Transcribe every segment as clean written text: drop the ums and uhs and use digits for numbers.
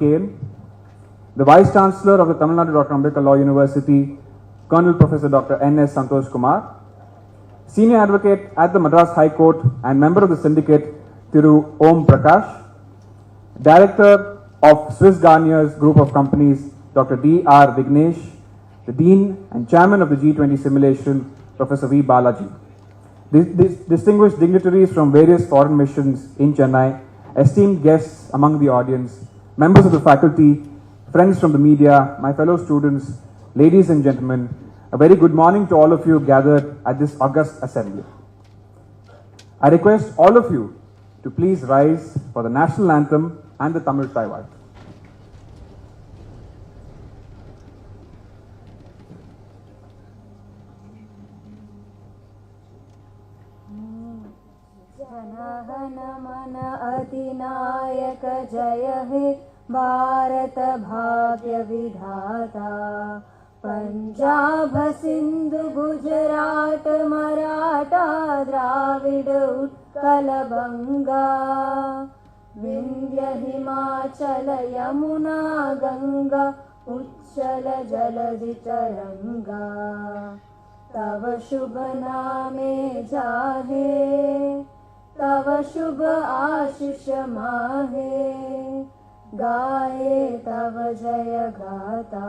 Kale, the Vice Chancellor of the Tamil Nadu Dr. Ambedkar Law University, Colonel Professor Dr. N.S. Santosh Kumar, Senior Advocate at the Madras High Court and member of the syndicate, Thiru Om Prakash, Director of Swiss Garnier's Group of Companies, Dr. D.R. Vignesh, the Dean and Chairman of the G20 Simulation, Professor V. Balaji. Distinguished dignitaries from various foreign missions in Chennai, esteemed guests among the audience, members of the faculty, friends from the media, my fellow students, ladies and gentlemen, a very good morning to all of you gathered at this august assembly. I request all of you to please rise for the national anthem and the Tamil Taiwan. जनगण अधिनायक जय हे भारत भाग्य विधाता पंजाब सिंधु गुजरात मराठा द्राविड उत्कल बंगा विंध्य हिमाचल यमुना गंगा उच्चल जलधि तरंगा तव शुभ नामे जाहे तव शुभ आशीष माहे गाए तव जय गाता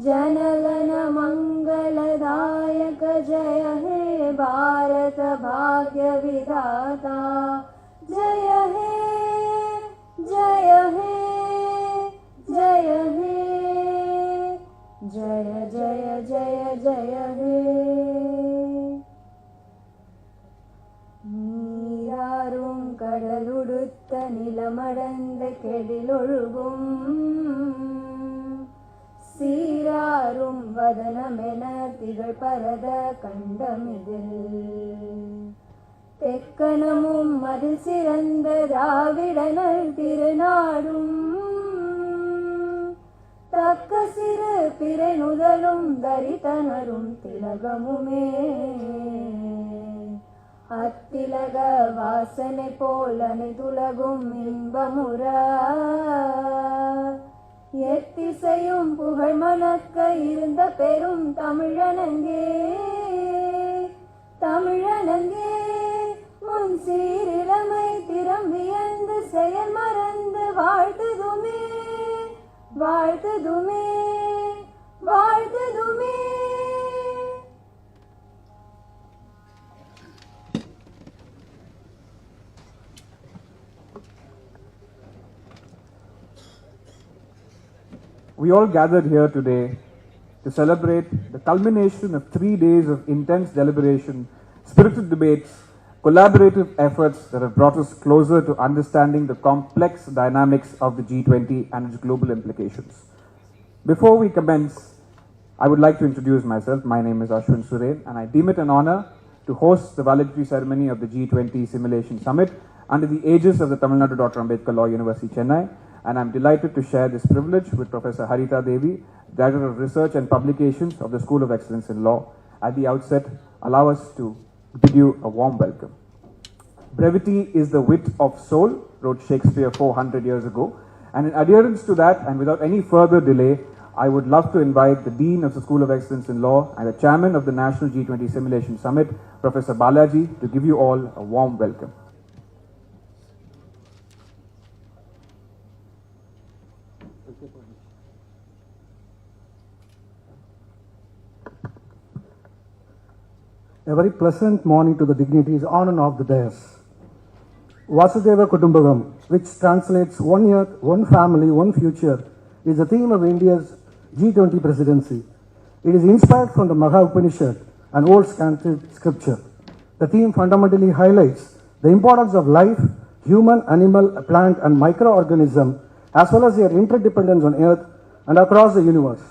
जनगण मंगलदायक जय हे भारत भाग्य विधाता जय हे जय हे जय हे जय जय जय जय हे நீராறும் கடலுடுத்த நிலமடந்த கெடிலொழுகும் சீராறும் வதனமென திகழ் பரத கண்டமிதில் தெக்கணமும் அதில் சிறந்த திராவிடனல் திருநாடும் தக்க சிறு பிறை நுதலும் தரித்தனரும் திலகமுமே அத்திலக வாசனை போல் அனைத்துலகும் இன்பமுற எத்திசையும் புகழ் மணக்க இருந்த பெரும் தமிழனங்கே தமிழனங்கே முன் சீரிழமை திறம் வியந்து செயல் மறந்து வாழ்த்துதுமே வாழ்த்துதுமே வாழ்த்துதுமே. We all gathered here today to celebrate the culmination of 3 days of intense deliberation, spirited debates, collaborative efforts that have brought us closer to understanding the complex dynamics of the G20 and its global implications. Before we commence, I would like to introduce myself. My name is Ashwin Suren, and I deem it an honor to host the valedictory ceremony of the G20 Simulation Summit under the aegis of the Tamil Nadu Dr. Ambedkar Law University, Chennai. And I'm delighted to share this privilege with Professor Harita Devi, Director of Research and Publications of the School of Excellence in Law. At the outset, allow us to bid you a warm welcome. Brevity is the wit of soul, wrote Shakespeare 400 years ago. And in adherence to that, and without any further delay, I would love to invite the Dean of the School of Excellence in Law and the Chairman of the National G20 Simulation Summit, Professor Balaji, to give you all a warm welcome. A very pleasant morning to the dignitaries on and off the dais. Vasudeva Kutumbakam, which translates one earth, one family, one future, is the theme of India's G20 presidency. It is inspired from the Maha Upanishad, an old sacred scripture. The theme fundamentally highlights the importance of life, human, animal, plant and microorganism, as well as their interdependence on earth and across the universe.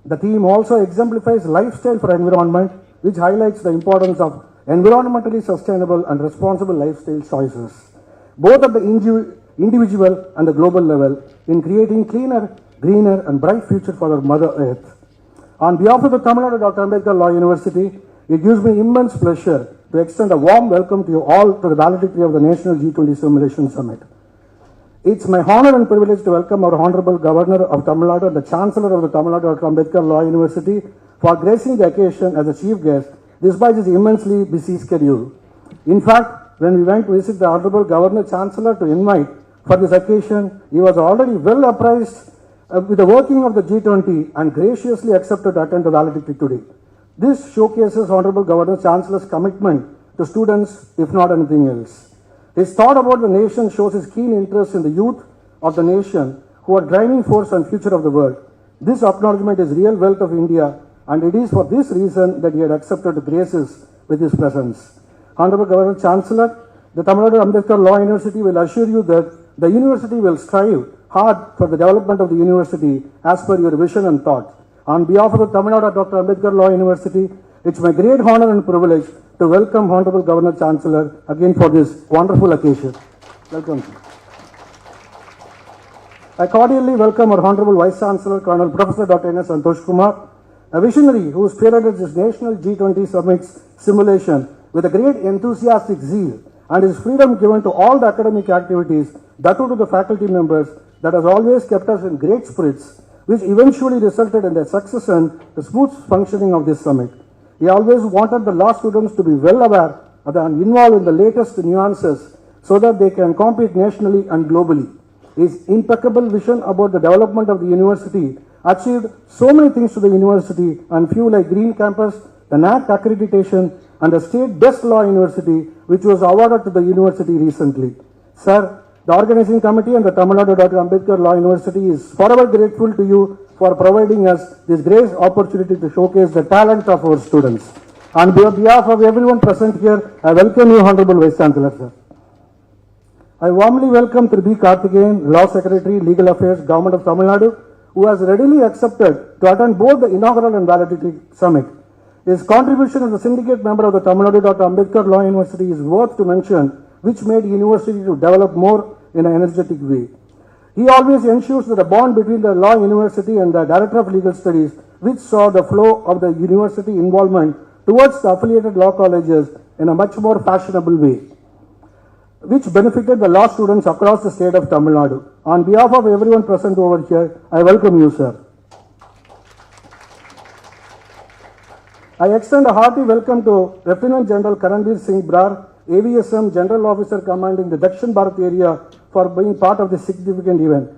The theme also exemplifies lifestyle for environment, which highlights the importance of environmentally sustainable and responsible lifestyle choices, both at the individual and the global level, in creating cleaner, greener and bright future for our Mother Earth. On behalf of the Tamil Nadu Dr. Ambedkar Law University, it gives me immense pleasure to extend a warm welcome to you all to the valedictory of the National G20 Simulation Summit. It's my honor and privilege to welcome our Honorable Governor of Tamil Nadu and the Chancellor of the Tamil Nadu, Dr. Ambedkar Law University, for gracing the occasion as a chief guest, despite his immensely busy schedule. In fact, when we went to visit the Honorable Governor Chancellor to invite for this occasion, he was already well apprised with the working of the G20 and graciously accepted to attend the valedictory today. This showcases Honorable Governor Chancellor's commitment to students, if not anything else. His thought about the nation shows his keen interest in the youth of the nation who are driving force and future of the world. This acknowledgement is real wealth of India, and it is for this reason that he had accepted the graces with his presence. Honorable Governor Chancellor, the Tamil Nadu Ambedkar Law University will assure you that the university will strive hard for the development of the university as per your vision and thought. On behalf of the Tamil Nadu Dr. Ambedkar Law University, it's my great honor and privilege to welcome Honorable Governor Chancellor again for this wonderful occasion. Welcome. I cordially welcome our Honorable Vice Chancellor, Colonel Professor Dr. N. S. Santosh Kumar, a visionary who spearheaded this national G20 summits simulation with a great enthusiastic zeal and his freedom given to all the academic activities, that too to the faculty members, that has always kept us in great spirits, which eventually resulted in the success and the smooth functioning of this summit. He always wanted the law students to be well aware and involved in the latest nuances so that they can compete nationally and globally. His impeccable vision about the development of the university achieved so many things to the university, and few like Green Campus, the NAC accreditation, and the State Best Law University, which was awarded to the university recently. Sir, the organizing committee and the Tamil Nadu Dr. Ambedkar Law University is forever grateful to you for providing us this great opportunity to showcase the talent of our students. On behalf of everyone present here, I welcome you, Honorable Vice Chancellor, sir. I warmly welcome Sri B. Karthikeyan, Law Secretary, Legal Affairs, Government of Tamil Nadu, who has readily accepted to attend both the inaugural and valedictory summit. His contribution as a syndicate member of the Tamil Nadu Dr. Ambedkar Law University is worth to mention, which made university to develop more in an energetic way. He always ensures that the bond between the Law University and the Director of Legal Studies, which saw the flow of the university involvement towards the affiliated law colleges in a much more fashionable way, which benefited the law students across the state of Tamil Nadu. On behalf of everyone present over here, I welcome you, sir. I extend a hearty welcome to Lieutenant General Karanbir Singh Brar, AVSM General Officer commanding the Dakshin Bharat area, for being part of this significant event.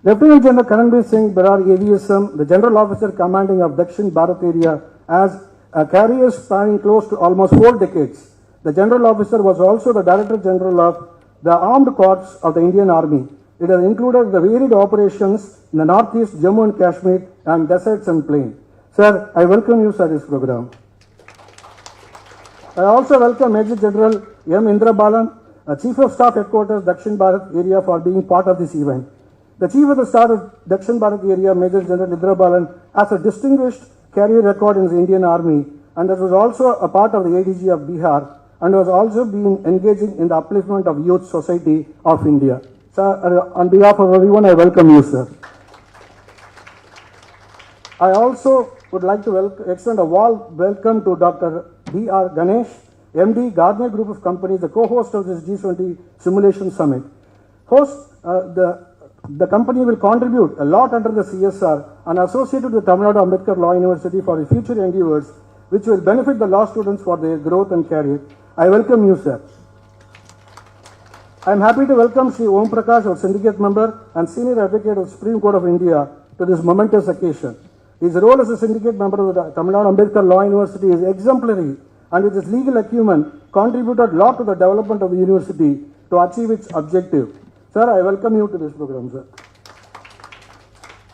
Lieutenant General Karanbir Singh Brar, AVSM, the General Officer commanding of Dakshin Bharat area, has a career spanning close to almost 4 decades. The General Officer was also the Director General of the Armed Corps of the Indian Army. It has included the varied operations in the Northeast, Jammu and Kashmir, and deserts and plains. Sir, I welcome you to this program. I also welcome Major General M. Indra Balan, Chief of Staff Headquarters, Dakshin Bharat area, for being part of this event. The Chief of the Staff of Dakshin Bharat area, Major General Indra Balan, has a distinguished career record in the Indian Army, and that was also a part of the ADG of Bihar, and was also been engaging in the upliftment of youth society of India. Sir, on behalf of everyone, I welcome you, sir. I also would like to extend a warm welcome to Dr. B.R. Ganesh, MD, Gardner Group of Companies, the co-host of this G20 Simulation Summit. The company will contribute a lot under the CSR and associated with Tamil Nadu Ambedkar Law University for the future endeavors, which will benefit the law students for their growth and career. I welcome you, sir. I am happy to welcome Sri Om Prakash, our syndicate member and senior advocate of Supreme Court of India, to this momentous occasion. His role as a syndicate member of the Tamil Nadu Ambedkar Law University is exemplary, and with his legal acumen contributed a lot to the development of the university to achieve its objective. Sir, I welcome you to this program, sir.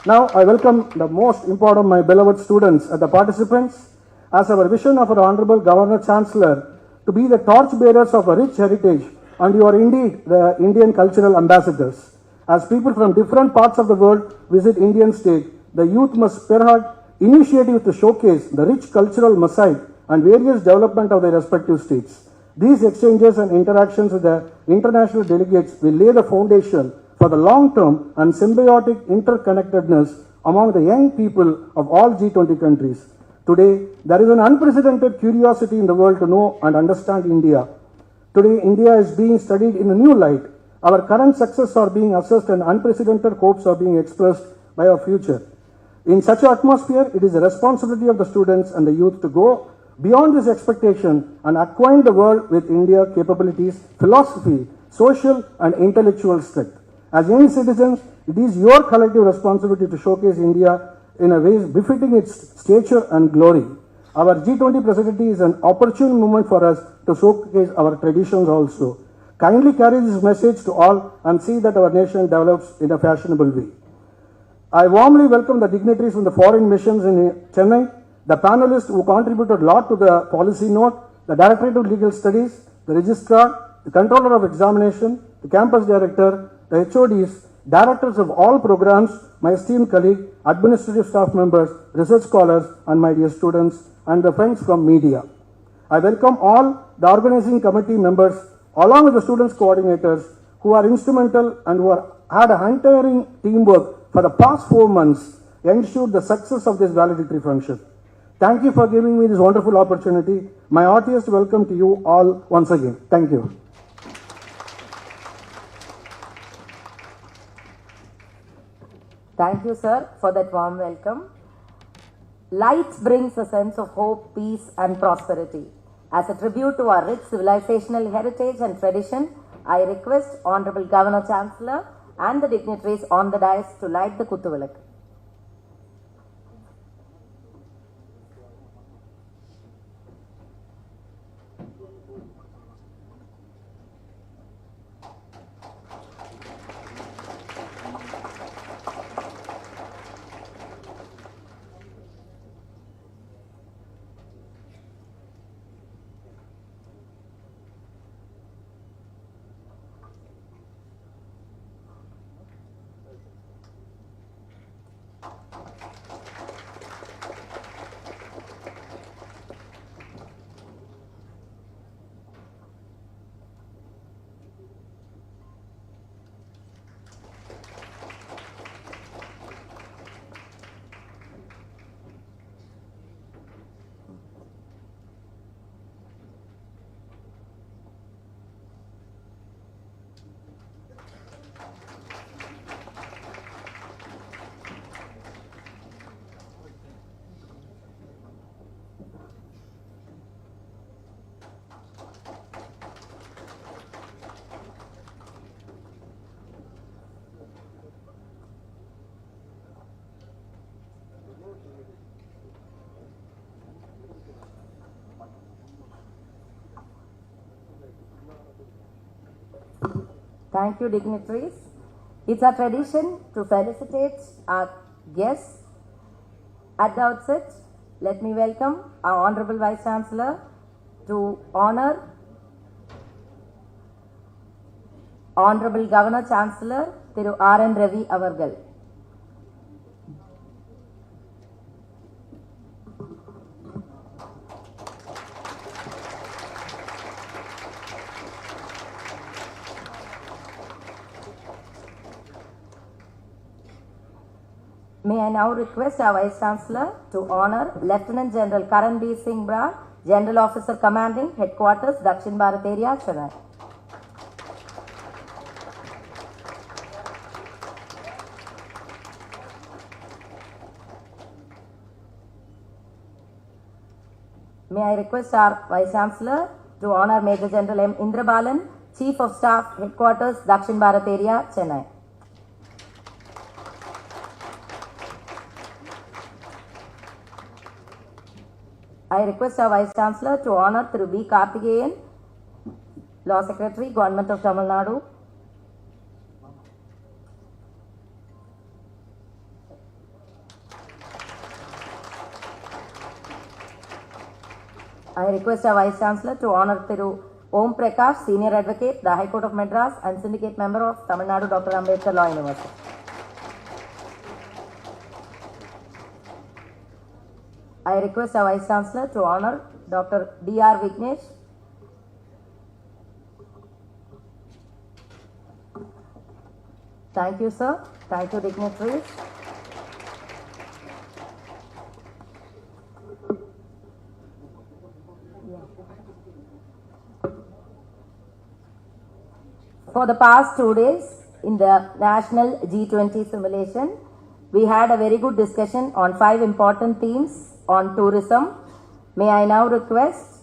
Now, I welcome the most important, my beloved students and the participants, as our vision of our Honorable Governor Chancellor to be the torch bearers of a rich heritage, and you are indeed the Indian cultural ambassadors. As people from different parts of the world visit Indian state, the youth must spearhead initiatives to showcase the rich cultural mosaic and various development of their respective states. These exchanges and interactions with the international delegates will lay the foundation for the long-term and symbiotic interconnectedness among the young people of all G20 countries. Today, there is an unprecedented curiosity in the world to know and understand India. Today, India is being studied in a new light, Our current success are being assessed and unprecedented hopes are being expressed by our future. In such an atmosphere, it is the responsibility of the students and the youth to go beyond this expectation and acquaint the world with India's capabilities, philosophy, social and intellectual strength. As young citizens, it is your collective responsibility to showcase India in a way befitting its stature and glory. Our G20 presidency is an opportune moment for us to showcase our traditions also. Kindly carry this message to all and see that our nation develops in a fashionable way. I warmly welcome the dignitaries from the foreign missions in Chennai, the panelists who contributed a lot to the policy note, the Directorate of Legal Studies, the Registrar, the Controller of Examination, the Campus Director, the HODs, Directors of all programs, my esteemed colleague, administrative staff members, research scholars, and my dear students, and the friends from media. I welcome all the organizing committee members, along with the students' coordinators, who are instrumental and who had a untiring teamwork for the past 4 months, ensured the success of this valedictory function. Thank you for giving me this wonderful opportunity. My heartiest welcome to you all once again. Thank you. Thank you, sir, for that warm welcome. Light brings a sense of hope, peace, and prosperity. As a tribute to our rich civilizational heritage and tradition, I request Honorable Governor Chancellor and the dignitaries on the dais to light the Kuttuvilakku. Thank you, dignitaries. It's our tradition to felicitate our guests. At the outset, let me welcome our Honorable Vice Chancellor to honor Honorable Governor Chancellor Thiru R.N. Ravi Avargal. May I now request our Vice Chancellor to honor Lieutenant General Karanbir Singh Brar, General Officer Commanding Headquarters, Dakshin Bharat Area, Chennai. May I request our Vice Chancellor to honor Major General M. Indrabalan, Chief of Staff, Headquarters, Dakshin Bharat Area, Chennai. I request our Vice Chancellor to honor Thiru B. Karthikeyan, Law Secretary, Government of Tamil Nadu. I request our Vice Chancellor to honor Thiru Om Prakash, Senior Advocate, the High Court of Madras and Syndicate Member of Tamil Nadu Dr. Ambedkar Law University. I request our Vice Chancellor to honor Dr. D.R. Vignesh. Thank you, sir. Thank you, dignitaries. For the past 2 days in the National G20 simulation, we had a very good discussion on 5 important themes on tourism. May I now request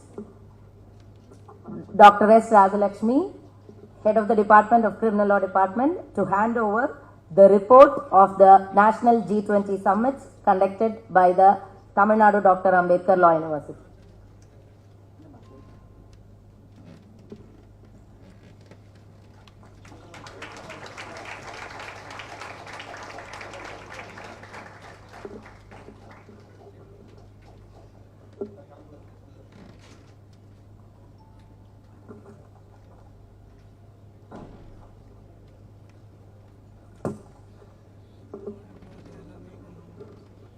Dr. S. Rajalakshmi, Head of the Department of Criminal Law Department, to hand over the report of the National G20 Summit conducted by the Tamil Nadu Dr. Ambedkar Law University.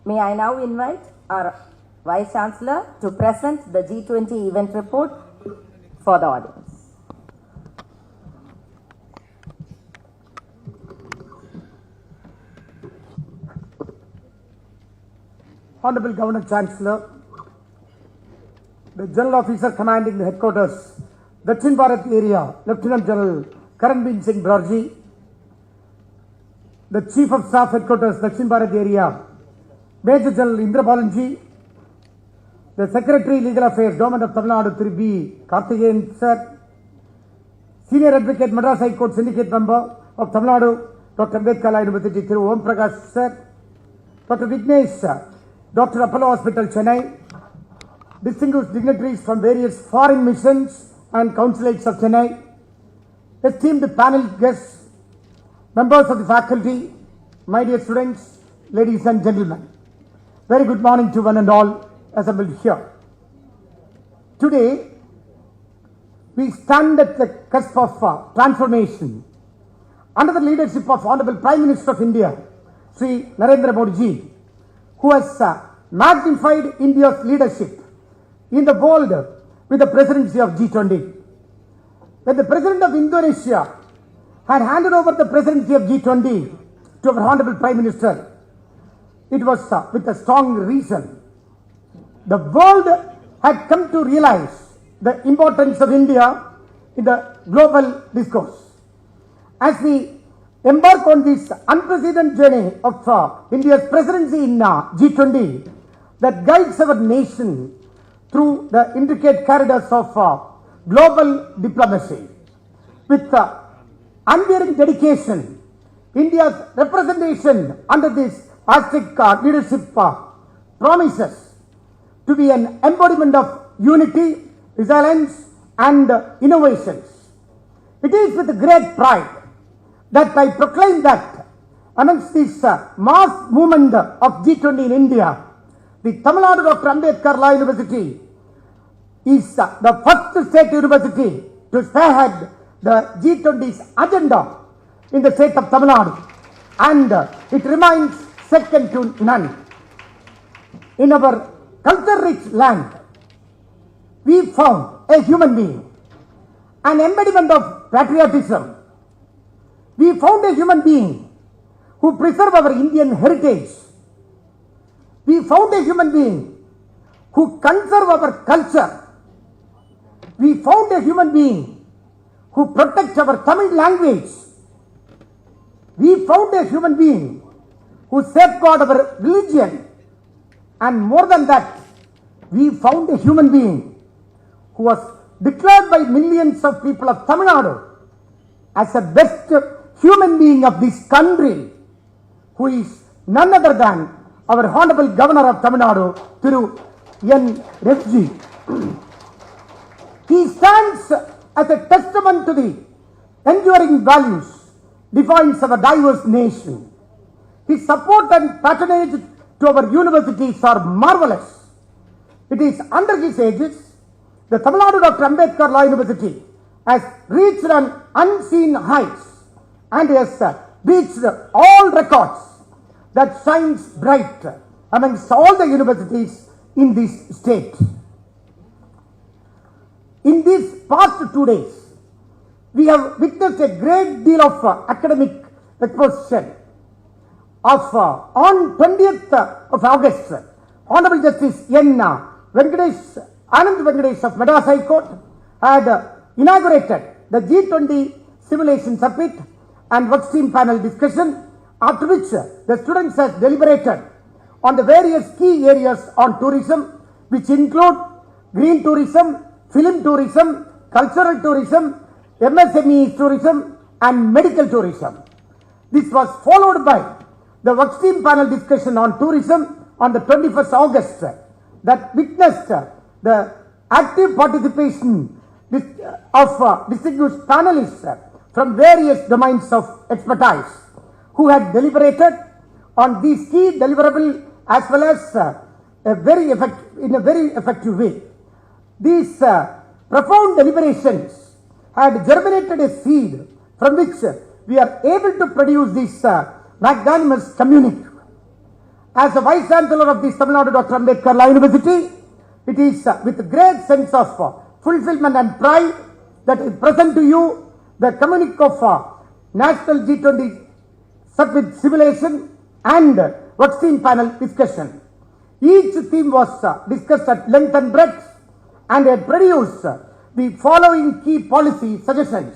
May I now invite our Vice Chancellor to present the G20 event report for the audience. Honorable Governor Chancellor, the General Officer commanding the headquarters, Dakshin Bharat area, Lieutenant General Karanbir Singh Brarji, the Chief of Staff headquarters, Dakshin Bharat area, Major General Indra Balanji, the Secretary Legal Affairs, Government of Tamil Nadu, Thiru B. Karthigeyan Sir, Senior Advocate Madras High Court Syndicate Member of Tamil Nadu, Dr. Ambedkar Law University, Thiru Om Prakash Sir, Dr. Vignesh, Dr. Apollo Hospital, Chennai, distinguished dignitaries from various foreign missions and consulates of Chennai, esteemed panel guests, members of the faculty, my dear students, ladies and gentlemen. Very good morning to one and all assembled here. Today, we stand at the cusp of transformation under the leadership of Honorable Prime Minister of India, Sri Narendra Modi ji, who has magnified India's leadership in the world with the presidency of G20. When the President of Indonesia had handed over the presidency of G20 to our Honorable Prime Minister, it was with a strong reason. The world had come to realize the importance of India in the global discourse. As we embark on this unprecedented journey of India's presidency in G20 that guides our nation through the intricate corridors of global diplomacy, with unwearying dedication, India's representation under this Aztec leadership promises to be an embodiment of unity, resilience and innovations. It is with great pride that I proclaim that amongst this mass movement of G20 in India, the Tamil Nadu Dr. Ambedkar Law University is the first state university to spearhead the G20's agenda in the state of Tamil Nadu, and it remains second to none. In our culture-rich land, we found a human being, an embodiment of patriotism. We found a human being who preserves our Indian heritage. We found a human being who conserves our culture. We found a human being who protects our Tamil language. We found a human being who safeguards our religion. And more than that, we found a human being who was declared by millions of people of Tamil Nadu as the best human being of this country, who is none other than our Honorable Governor of Tamil Nadu, Thiru N. Ravi. He stands as a testament to the enduring values defines our diverse nation. His support and patronage to our universities are marvelous. It is under his aegis, the Tamil Nadu Dr. Ambedkar Law University has reached an unseen heights and has reached all records that shines bright amongst all the universities in this state. In these past 2 days, we have witnessed a great deal of academic exposition. On 20th of August, Honorable Justice N. Anand Venkatesh of Madras High Court had inaugurated the G20 simulation summit and work stream panel discussion, after which the students have deliberated on the various key areas on tourism, which include green tourism, film tourism, cultural tourism, MSME tourism and medical tourism. This was followed by the work stream panel discussion on tourism on the 21st August that witnessed the active participation of distinguished panelists from various domains of expertise who had deliberated on these key deliverables as well as in a very effective way. These profound deliberations had germinated a seed from which we are able to produce this magnanimous communique. As a Vice Chancellor of the Tamil Nadu Dr. Ambedkar Law University, it is with a great sense of fulfillment and pride that I present to you the communique of National G20 Summit Simulation and work stream panel discussion. Each theme was discussed at length and breadth and had produced the following key policy suggestions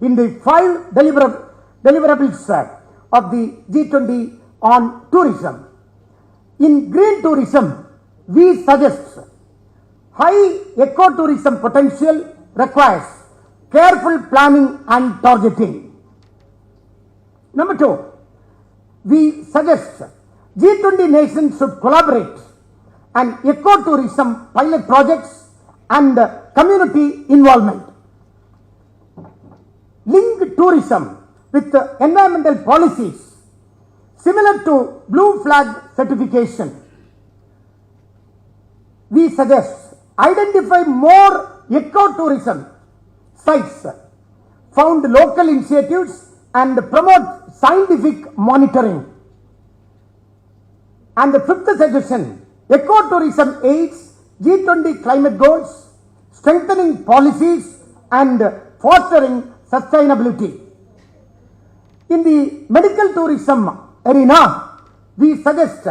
in the 5 deliverables of the G20 on tourism. In green tourism, we suggest high ecotourism potential requires careful planning and targeting. Number 2, we suggest G20 nations should collaborate on ecotourism pilot projects and community involvement. Link tourism with environmental policies similar to blue flag certification. We suggest identify more ecotourism sites, found local initiatives and promote scientific monitoring. And the 5th suggestion, ecotourism aids G20 climate goals, strengthening policies and fostering sustainability. In the medical tourism arena, we suggest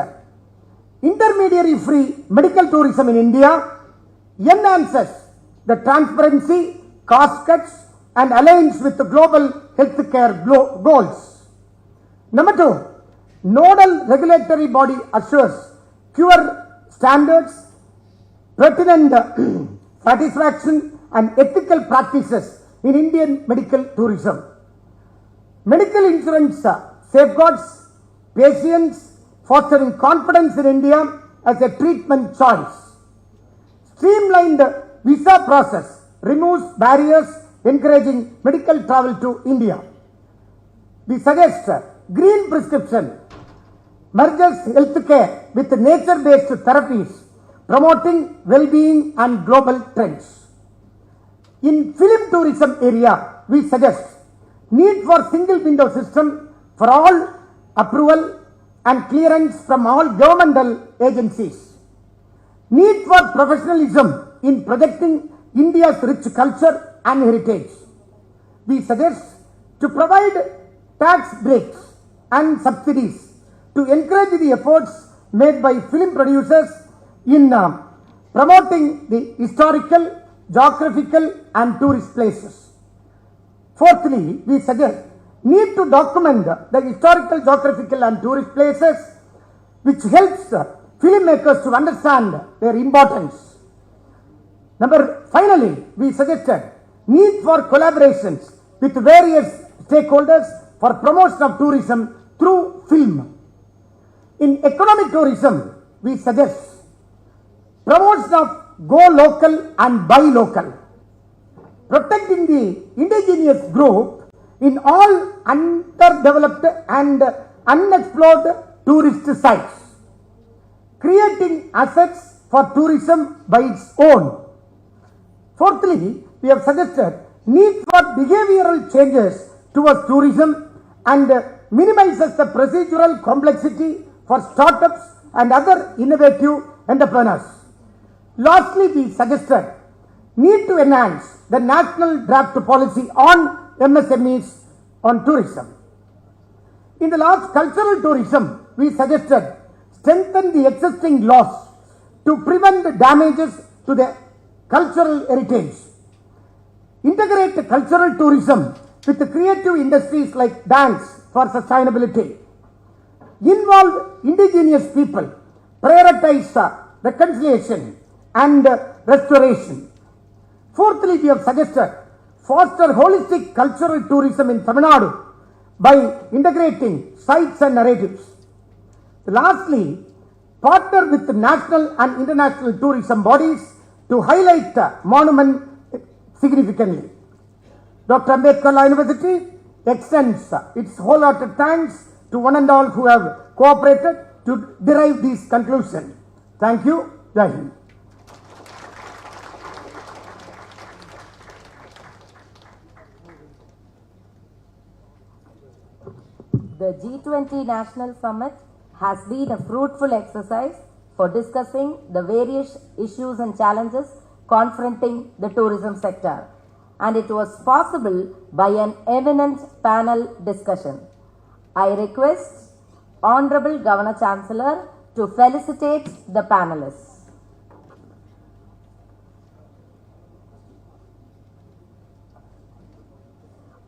intermediary-free medical tourism in India enhances the transparency, cost cuts and aligns with the global healthcare goals. Number 2, nodal regulatory body assures pure standards, pertinent satisfaction and ethical practices in Indian medical tourism. Medical insurance safeguards patients, fostering confidence in India as a treatment choice. Streamlined visa process removes barriers encouraging medical travel to India. We suggest green prescription merges healthcare with nature-based therapies, promoting well-being and global trends. In film tourism area, we suggest need for single window system for all approval and clearance from all governmental agencies. Need for professionalism in projecting India's rich culture and heritage. We suggest to provide tax breaks and subsidies to encourage the efforts made by film producers in promoting the historical, geographical and tourist places. Fourthly, we suggest need to document the historical, geographical and tourist places which helps filmmakers to understand their importance. Finally, we suggested need for collaborations with various stakeholders for promotion of tourism through film. In economic tourism, we suggest promotion of go local and buy local, protecting the indigenous group in all underdeveloped and unexplored tourist sites, creating assets for tourism by its own. Fourthly, we have suggested need for behavioral changes towards tourism and minimizes the procedural complexity for startups and other innovative entrepreneurs. Lastly, we suggested need to enhance the national draft policy on MSMEs on tourism. In the last cultural tourism, we suggested strengthen the existing laws to prevent the damages to the cultural heritage. Integrate cultural tourism with the creative industries like dance for sustainability. Involve indigenous people, prioritize reconciliation and restoration. Fourthly, we have suggested foster holistic cultural tourism in Tamil Nadu by integrating sites and narratives. Lastly, partner with national and international tourism bodies to highlight monument significantly. Dr. Ambedkar Law University extends its wholehearted thanks to one and all who have cooperated to derive these conclusions. Thank you. Jai Hind. The G20 National Summit has been a fruitful exercise for discussing the various issues and challenges confronting the tourism sector, and it was possible by an eminent panel discussion. I request Honorable Governor Chancellor to felicitate the panelists.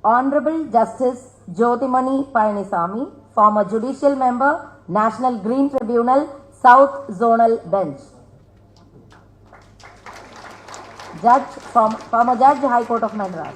Honorable Justice Jyothimani Palanisamy, former Judicial Member, National Green Tribunal, South Zonal Bench. Former Judge, High Court of Madras.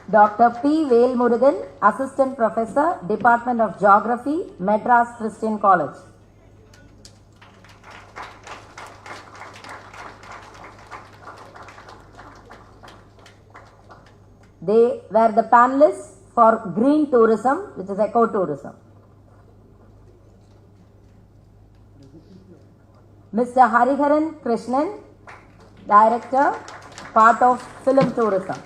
Dr. P. Velmurugan, Assistant Professor, Department of Geography, Madras Christian College. They were the panelists for green tourism, which is ecotourism. Mr. Hariharan Krishnan, Director, part of film tourism.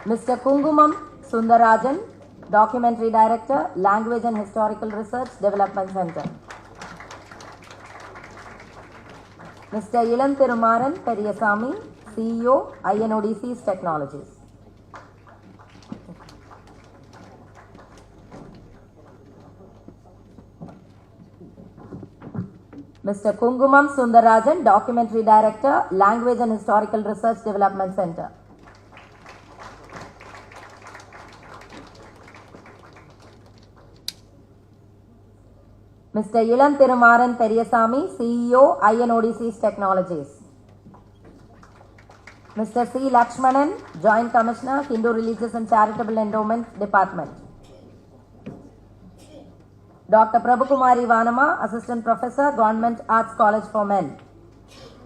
Mr. Kungumam Sundarajan, Documentary Director, Language and Historical Research Development Center. Mr. Ilan Thirumaran Periyasamy, CEO, INODC's Technologies. Mr. Kungumam Sundarajan, Documentary Director, Language and Historical Research Development Center. Mr. Ilan Thirumaran Periyasamy, CEO, INODC's Technologies. Mr. C. Lakshmanan, Joint Commissioner, Hindu Religious and Charitable Endowment Department. Dr. Prabhukumari Vanama, Assistant Professor, Government Arts College for Men.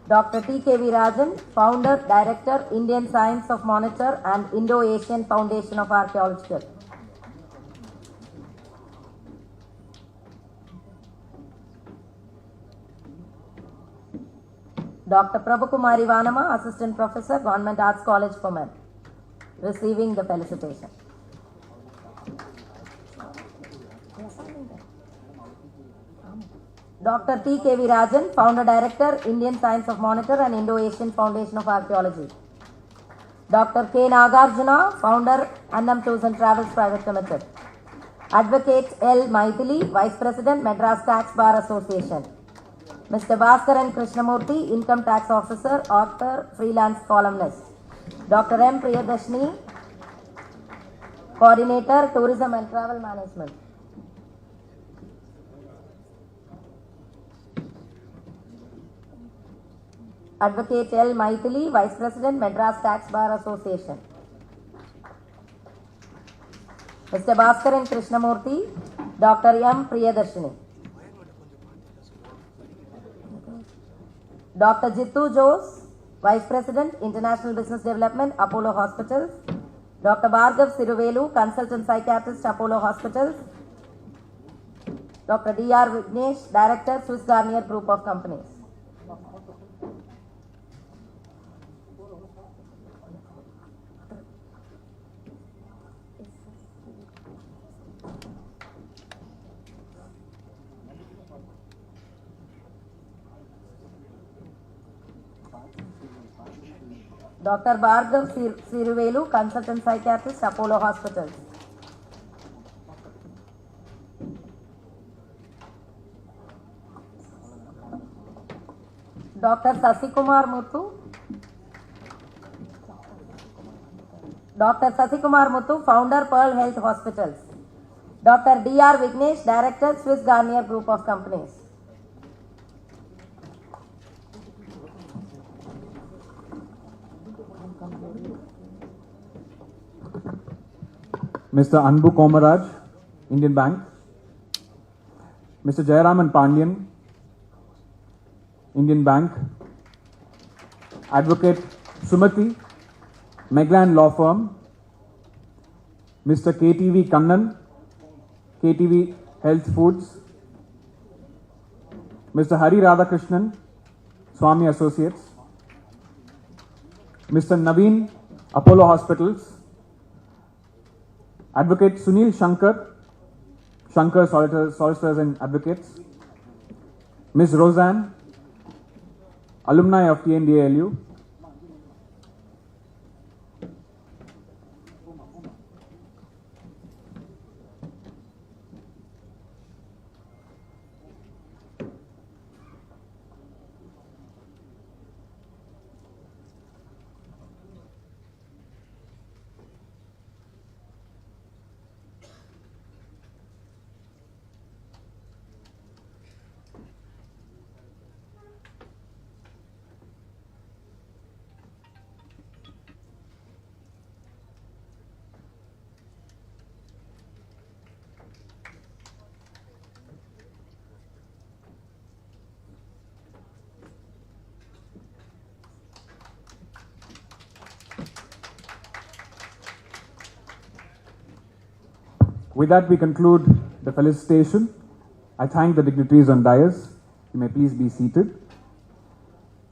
Dr. T. K. V. Rajan, Founder, Director, Indian Science of Monitor and Indo-Asian Foundation of Archaeological. Dr. Prabhukumari Vanama, Assistant Professor, Government Arts College for Men, receiving the felicitation. Dr. T. K. V. Rajan, Founder Director, Indian Science of Monitor and Indo-Asian Foundation of Archaeology. Dr. K. Nagarjuna, Founder, Annam Tours and Travels Private Limited. Advocate L. Maithili, Vice President, Madras Tax Bar Association. Mr. Bhaskaran Krishnamurthy, Income Tax Officer, Author, Freelance Columnist. Dr. M. Priyadashni, Coordinator, Tourism and Travel Management. Advocate L. Maithili, Vice President, Madras Tax Bar Association. Mr. Bhaskaran Krishnamurthy, Dr. M. Priyadashni. Dr. Jittu Jose, Vice President, International Business Development, Apollo Hospitals. Dr. Bhargav Siruvelu, Consultant Psychiatrist, Apollo Hospitals. Dr. D.R. Vignesh, Director, Swiss Garnier Group of Companies. Dr. Bhargav Siruvelu, consultant psychiatrist, Apollo Hospitals. Dr. Sasikumar Muthu. Dr. Sasikumar Muthu, founder, Pearl Health Hospitals. Dr. D.R. Vignesh, director, Swiss Garnier Group of Companies. Mr. Anbu Komaraj, Indian Bank. Mr. Jayaraman Pandian, Indian Bank. Advocate Sumati, Meglan Law Firm. Mr. KTV Kannan, KTV Health Foods. Mr. Hari Radhakrishnan, Swami Associates. Mr. Naveen, Apollo Hospitals. Advocate Sunil Shankar, Shankar Solicitors and Advocates. Ms. Roseanne, alumni of TNDALU. With that, we conclude the felicitation. I thank the dignitaries on dais. You may please be seated.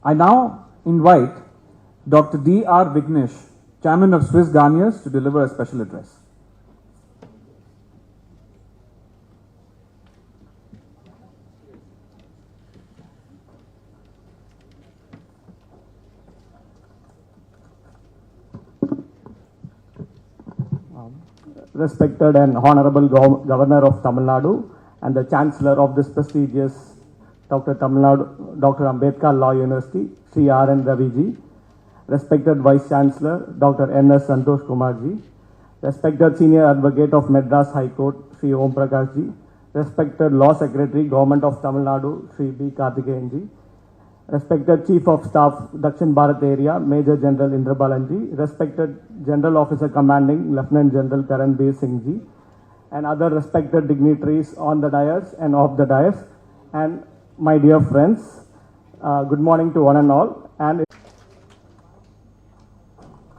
I now invite Dr. D.R. Vignesh, Chairman of Swiss Garniers, to deliver a special address. Respected and Honorable Governor of Tamil Nadu and the Chancellor of this prestigious Dr. Ambedkar Law University, Sri R.N. Ravi ji. Respected Vice Chancellor, Dr. N.S. Santosh Kumar ji. Respected Senior Advocate of Madras High Court, Sri Om Prakash ji. Respected Law Secretary, Government of Tamil Nadu, Sri B. Karthikeyan ji. Respected Chief of Staff, Dakshin Bharat Area, Major General Indra Balan ji. Respected General Officer Commanding, Lieutenant General Karanbir Singh ji. And other respected dignitaries on the dais and off the dais. And my dear friends, good morning to one and all. And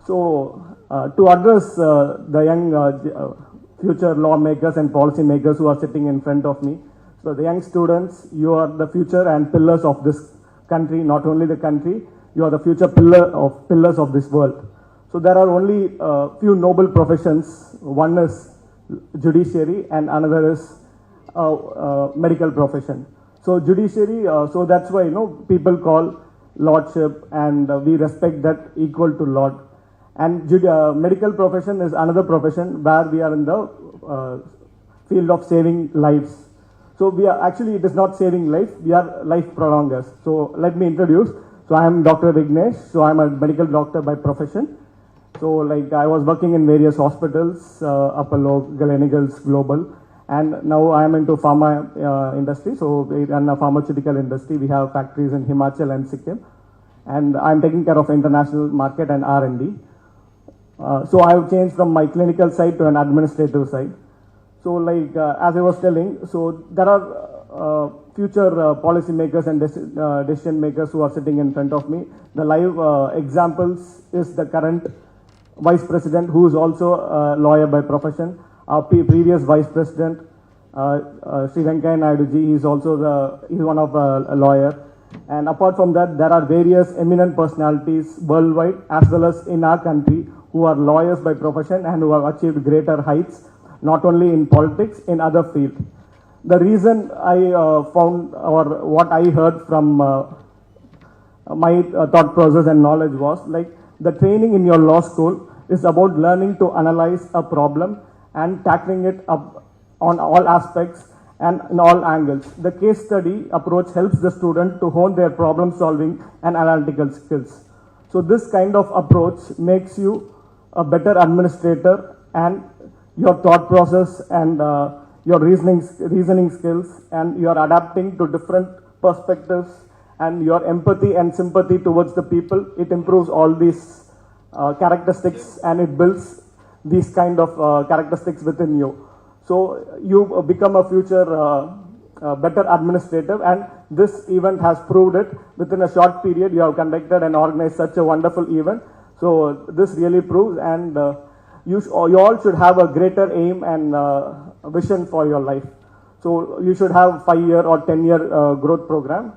so, to address the young future lawmakers and policy makers who are sitting in front of me. So the young students, you are the future and pillars of this country, not only the country, you are the future pillars of this world. So there are only few noble professions. One is judiciary and another is medical profession. So judiciary, so that's why, people call lordship and we respect that equal to lord. And medical profession is another profession where we are in the field of saving lives. So we are actually, it is not saving life, we are life prolongers. So let me introduce. So I am Dr. Vignesh. So I am a medical doctor by profession. So I was working in various hospitals, Apollo, Gleneagles, Global. And now I am into pharma industry. So we run a pharmaceutical industry. We have factories in Himachal and Sikkim. And I am taking care of international market and R&D. So I have changed from my clinical side to an administrative side. So as I was telling, so there are future policy makers and decision makers who are sitting in front of me. The live examples is the current Vice President, who is also a lawyer by profession. Our previous Vice President, Sri Venkaiah Naidu ji, he's also he's one of a lawyer. And apart from that, there are various eminent personalities worldwide as well as in our country who are lawyers by profession and who have achieved greater heights, not only in politics, in other fields. The reason I found, or what I heard from my thought process and knowledge was The training in your law school is about learning to analyze a problem and tackling it up on all aspects and in all angles. The case study approach helps the student to hone their problem solving and analytical skills. So this kind of approach makes you a better administrator, and your thought process and your reasoning skills, and you are adapting to different perspectives, and your empathy and sympathy towards the people. It improves all these characteristics, and it builds these kind of characteristics within you. So you become a future better administrator, and this event has proved it. Within a short period, you have conducted and organized such a wonderful event. So this really proves, and you all should have a greater aim and vision for your life. So you should have 5-year or 10-year growth program,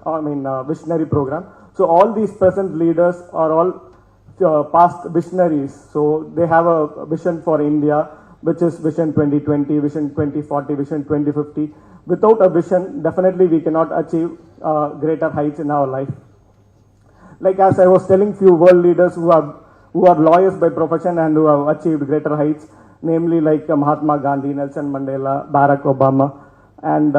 visionary program. So all these present leaders are all past visionaries. So they have a vision for India, which is Vision 2020, Vision 2040, Vision 2050. Without a vision, definitely we cannot achieve greater heights in our life. Like as I was telling, few world leaders who are lawyers by profession and who have achieved greater heights, namely like Mahatma Gandhi, Nelson Mandela, Barack Obama, and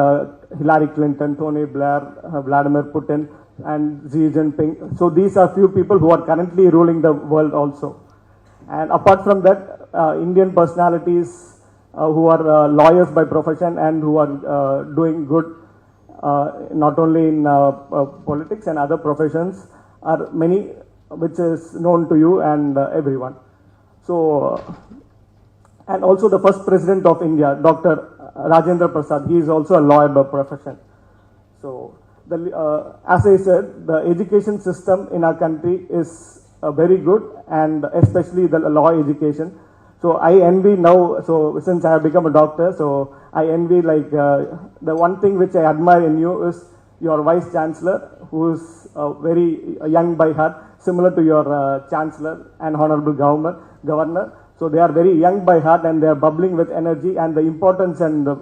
Hillary Clinton, Tony Blair, Vladimir Putin, and Xi Jinping. So these are few people who are currently ruling the world also. And apart from that, Indian personalities who are lawyers by profession and who are doing good not only in politics and other professions are many, which is known to you and everyone. So, and also the first president of India, Dr. Rajendra Prasad, he is also a lawyer by profession. So, as I said, the education system in our country is very good, and especially the law education. So I envy now, so since I have become a doctor, so I envy like the one thing which I admire in you is your Vice Chancellor, who is very young by heart, similar to your Chancellor and Honorable Governor. So they are very young by heart, and they are bubbling with energy, and the importance and the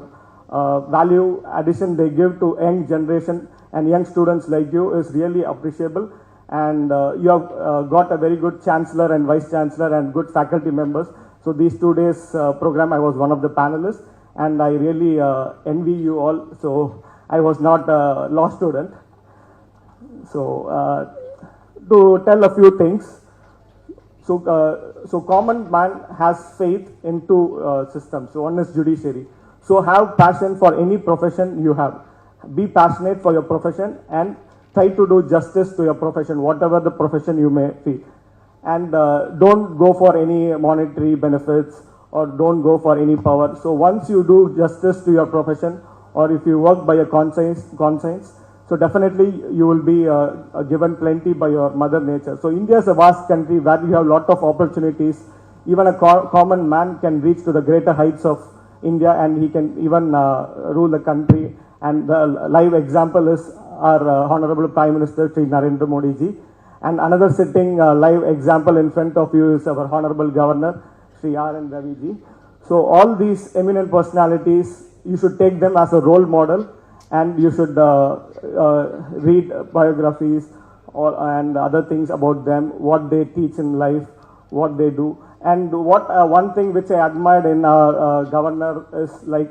value addition they give to young generation and young students like you is really appreciable. And you have got a very good Chancellor and Vice Chancellor and good faculty members. So these 2 days program, I was one of the panelists, and I really envy you all. So I was not a law student. So to tell a few things. So common man has faith in two systems. So one is judiciary. So have passion for any profession you have. Be passionate for your profession and try to do justice to your profession, whatever the profession you may feel. And don't go for any monetary benefits or don't go for any power. So once you do justice to your profession, or if you work by a conscience, so definitely you will be given plenty by your mother nature. So India is a vast country where you have a lot of opportunities. Even a common man can reach to the greater heights of India, and he can even rule the country. And the live example is our Honorable Prime Minister Shri Narendra Modi ji. And another sitting live example in front of you is our Honorable Governor Shri Ravi ji. So all these eminent personalities, you should take them as a role model, and you should read biographies and other things about them, what they teach in life, what they do. And what one thing which I admired in our governor is like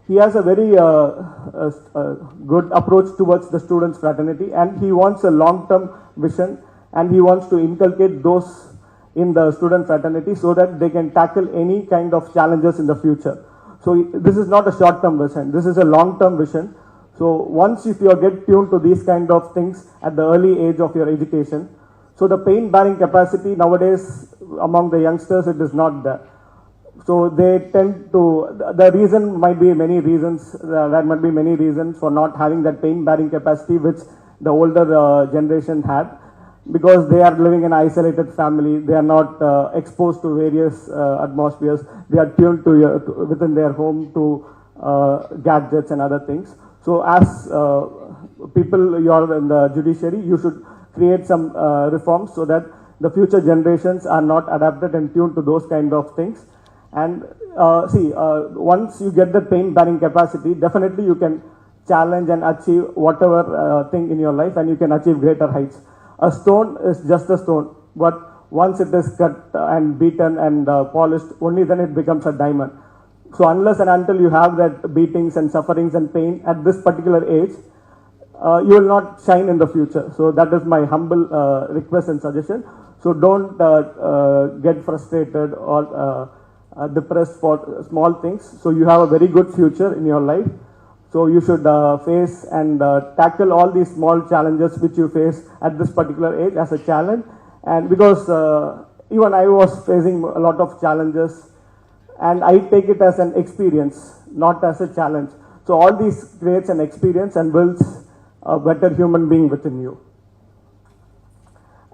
he has a very good approach towards the students' fraternity, and he wants a long-term vision, and he wants to inculcate those in the student fraternity so that they can tackle any kind of challenges in the future. So this is not a short-term vision, this is a long-term vision. So once if you get tuned to these kind of things at the early age of your education, so the pain-bearing capacity nowadays among the youngsters, it is not there. So they tend to, the reason might be many reasons, there might be many reasons for not having that pain-bearing capacity which the older generation had, because they are living in an isolated family, they are not exposed to various atmospheres, they are tuned to within their home to gadgets and other things. So as people, you are in the judiciary, you should create some reforms so that the future generations are not adapted and tuned to those kind of things. And once you get the pain-bearing capacity, definitely you can challenge and achieve whatever thing in your life, and you can achieve greater heights. A stone is just a stone, but Once it is cut and beaten and polished, only then it becomes a diamond. So unless and until you have that beatings and sufferings and pain at this particular age, you will not shine in the future. So that is my humble request and suggestion. So don't get frustrated or depressed for small things. So you have a very good future in your life. So you should face and tackle all these small challenges which you face at this particular age as a challenge. And because even I was facing a lot of challenges, and I take it as an experience, not as a challenge. So all these creates an experience and builds a better human being within you.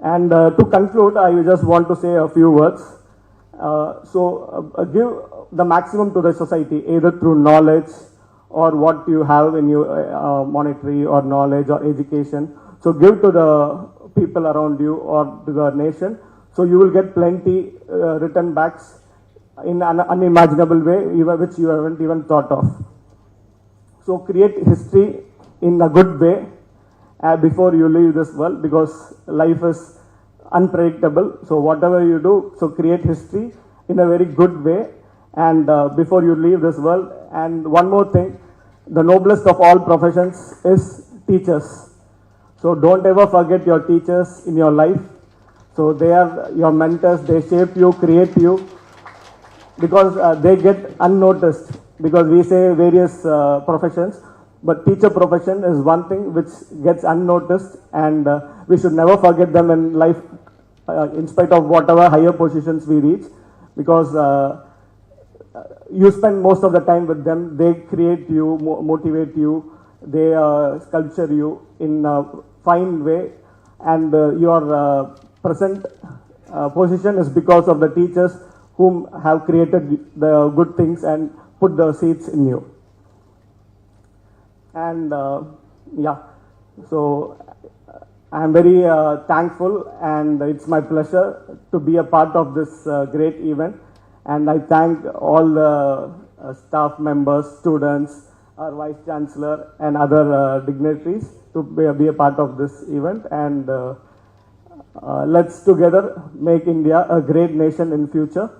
And to conclude, I just want to say a few words. Give the maximum to the society, either through knowledge or what you have in your monetary or knowledge or education. So give to the people around you or to the nation. So you will get plenty return backs in an unimaginable way, which you haven't even thought of. So create history in a good way before you leave this world, because life is unpredictable. So whatever you do, so create history in a very good way and before you leave this world. And one more thing, the noblest of all professions is teachers. So don't ever forget your teachers in your life. So they are your mentors, they shape you, create you, because they get unnoticed, because we say various professions, but teacher profession is one thing which gets unnoticed, and we should never forget them in life in spite of whatever higher positions we reach, because you spend most of the time with them. They create you, motivate you, they sculpture you in a fine way, and your present position is because of the teachers whom have created the good things and put the seeds in you. And so I am very thankful, and it's my pleasure to be a part of this great event. And I thank all the staff members, students, our Vice Chancellor and other dignitaries to be a part of this event. And let's together make India a great nation in future,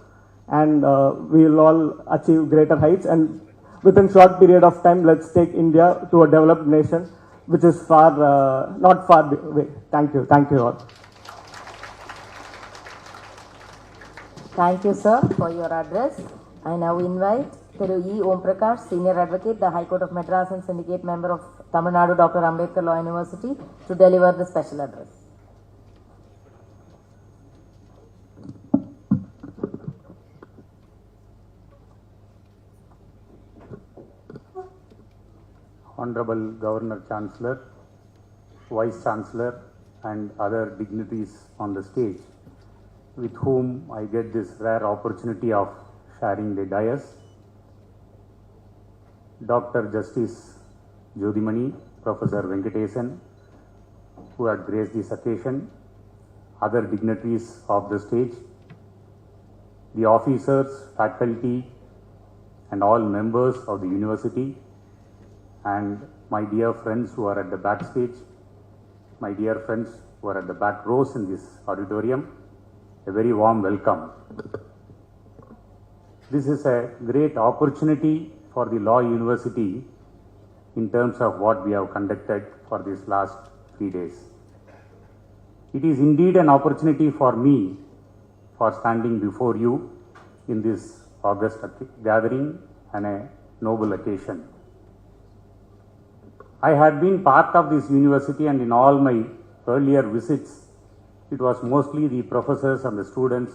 and we will all achieve greater heights. And within short period of time, let's take India to a developed nation, which is not far away. Thank you all. Thank you, sir, for your address. I now invite Thiru E. Om Prakash, Senior Advocate, the High Court of Madras and Syndicate Member of Tamil Nadu, Dr. Ambedkar Law University, to deliver the special address. Honorable Governor Chancellor, Vice Chancellor and other dignitaries on the stage, with whom I get this rare opportunity of sharing the dais. Dr. Justice Jodhimani, Professor Venkatesan, who had graced this occasion, other dignitaries of the stage, the officers, faculty and all members of the university, and my dear friends who are at the backstage, my dear friends who are at the back rows in this auditorium, a very warm welcome. This is a great opportunity for the Law University in terms of what we have conducted for these last 3 days. It is indeed an opportunity for me for standing before you in this august gathering and a noble occasion. I had been part of this university, and in all my earlier visits, it was mostly the professors and the students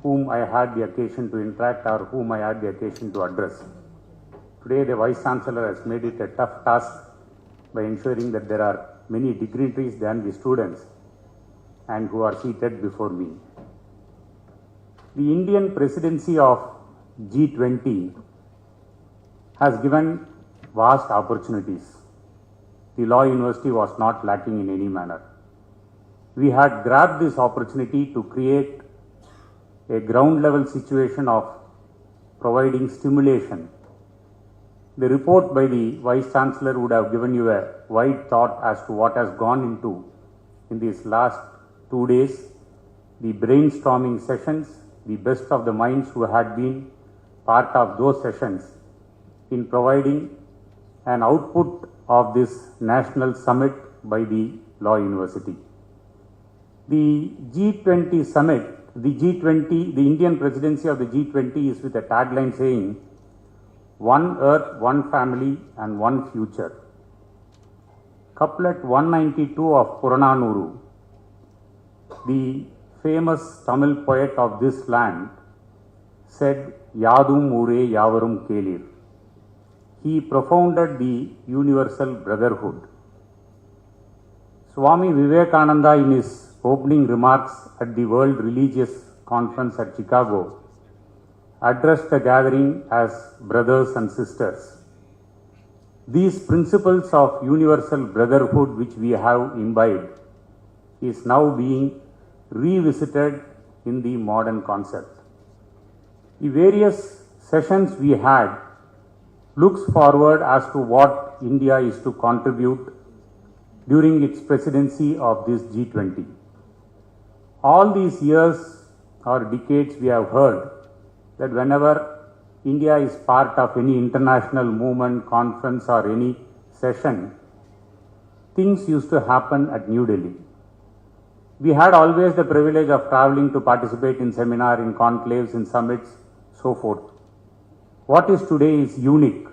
whom I had the occasion to interact or whom I had the occasion to address. Today, the Vice Chancellor has made it a tough task by ensuring that there are many dignitaries than the students and who are seated before me. The Indian presidency of G20 has given vast opportunities. The Law University was not lacking in any manner. We had grabbed this opportunity to create a ground level situation of providing stimulation. The report by the Vice Chancellor would have given you a wide thought as to what has gone into in these last 2 days the brainstorming sessions, the best of the minds who had been part of those sessions in providing an output of this national summit by the Law University. The G20 summit, the Indian presidency of the G20 is with a tagline saying, "One Earth, One Family and One Future." Couplet 192 of Purananuru, the famous Tamil poet of this land, said, "Yadum Ure Yavarum Kelir." He propounded the universal brotherhood. Swami Vivekananda, in his opening remarks at the World Religious Conference at Chicago, addressed the gathering as brothers and sisters. These principles of universal brotherhood which we have imbibed is now being revisited in the modern concept. The various sessions we had looks forward as to what India is to contribute during its presidency of this G20. All these years or decades we have heard that whenever India is part of any international movement, conference or any session, things used to happen at New Delhi. We had always the privilege of traveling to participate in seminar, in conclaves, in summits, so forth. What is today is unique.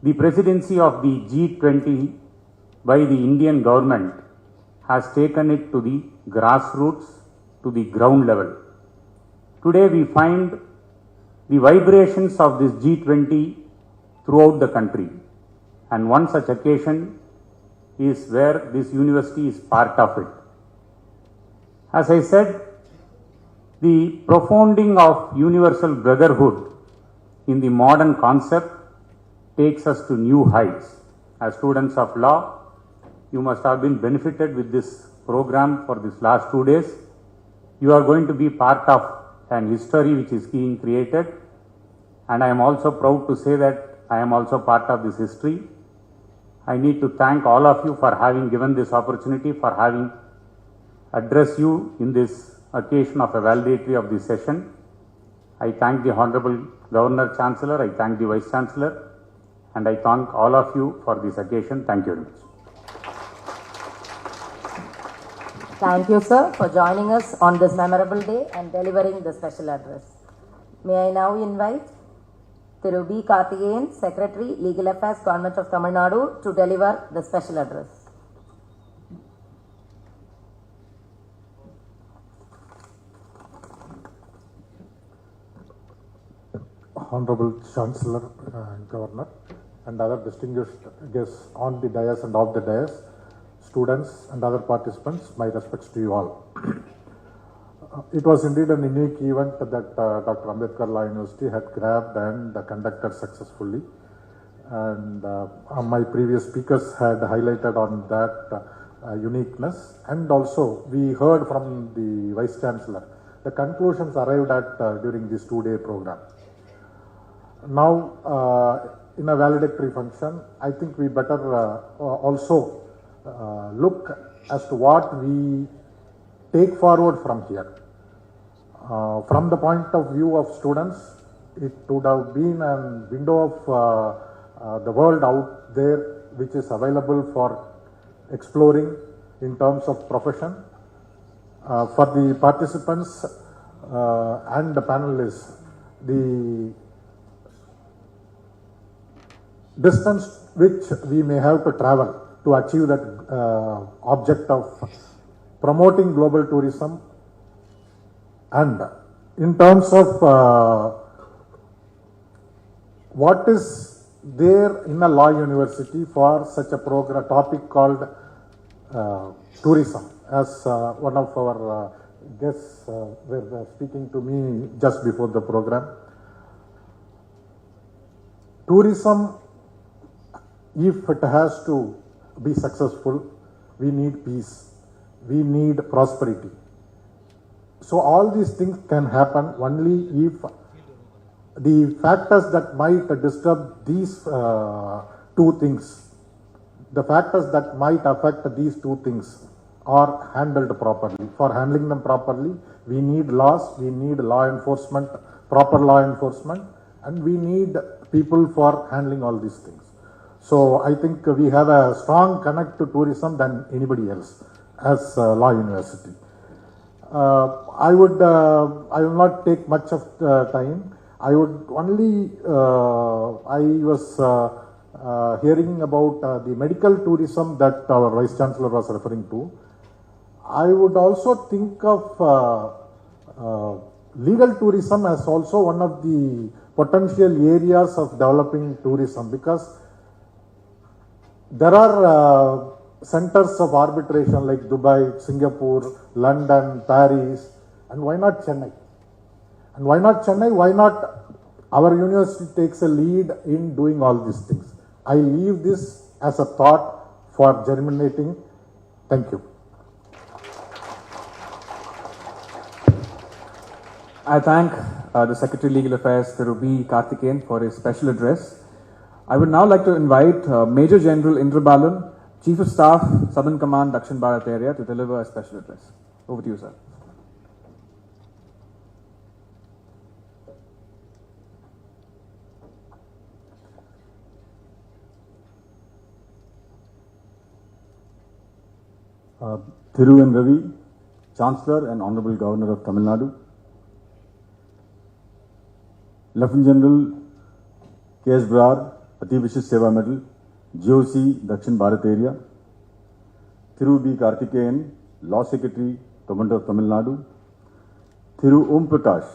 The presidency of the G20 by the Indian government has taken it to the grassroots, to the ground level. Today we find the vibrations of this G20 throughout the country, and one such occasion is where this university is part of it. As I said, the profounding of universal brotherhood in the modern concept takes us to new heights. As students of law, you must have been benefited with this program for this last 2 days. You are going to be part of an history which is being created, and I am also proud to say that I am also part of this history. I need to thank all of you for having given this opportunity, for having addressed you in this occasion of a valedictory of this session. I thank the Honorable Governor Chancellor, I thank the Vice Chancellor, and I thank all of you for this occasion. Thank you very much. Thank you, sir, for joining us on this memorable day and delivering the special address. May I now invite Thiru B. Karthigeyan, Secretary, Legal Affairs, Government of Tamil Nadu, to deliver the special address. Honorable Chancellor, Governor, and other distinguished guests on the dais and off the dais, students and other participants, my respects to you all. It was indeed an unique event that Dr. Ambedkar Law University had grabbed and conducted successfully. And my previous speakers had highlighted on that uniqueness. And also, we heard from the Vice Chancellor the conclusions arrived at during this 2-day program. Now, in a valedictory function, I think we better also look as to what we take forward from here. From the point of view of students, it would have been a window of the world out there which is available for exploring in terms of profession. For the participants and the panelists, the distance which we may have to travel to achieve that object of promoting global tourism, and in terms of what is there in a law university for such a program topic called tourism, as one of our guests were speaking to me just before the program. Tourism, if it has to be successful, we need peace, we need prosperity. So all these things can happen only if the factors that might disturb these two things, the factors that might affect these two things are handled properly. For handling them properly, we need laws, we need law enforcement, proper law enforcement, and we need people for handling all these things. So I think we have a strong connect to tourism than anybody else as Law University. I will not take much of time. I would only, I was hearing about the medical tourism that our Vice Chancellor was referring to. I would also think of legal tourism as also one of the potential areas of developing tourism, because there are centers of arbitration like Dubai, Singapore, London, Paris, and why not Chennai? And why not Chennai? Why not our university takes a lead in doing all these things? I leave this as a thought for germinating. Thank you. I thank the Secretary Legal Affairs, Ravi Karthikeyan, for his special address. I would now like to invite Major General Indra Balan, Chief of Staff, Southern Command, Dakshin Bharat area, to deliver a special address. Over to you, sir. Thiru and Ravi, Chancellor and Honorable Governor of Tamil Nadu, Lieutenant General K.S. Brar, Ati Vishish Seva Medal, GOC, Dakshin Bharat area, Thiru B. Karthikeyan, Law Secretary, Government of Tamil Nadu, Thiru Om Prakash,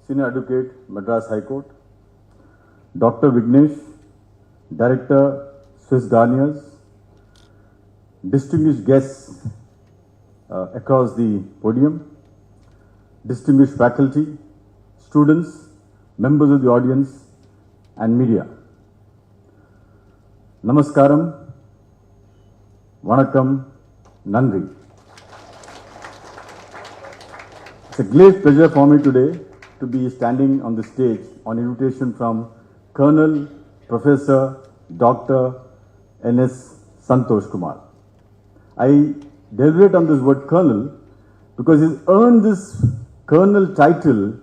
Senior Advocate, Madras High Court, Dr. Vignesh, Director, Swiss Garniers, distinguished guests across the podium, distinguished faculty, students, members of the audience, and media. Namaskaram, Vanakkam, Nandri. It's a great pleasure for me today to be standing on the stage on invitation from Colonel Professor Dr. N.S. Santosh Kumar. I deliberate on this word Colonel because he's earned this Colonel title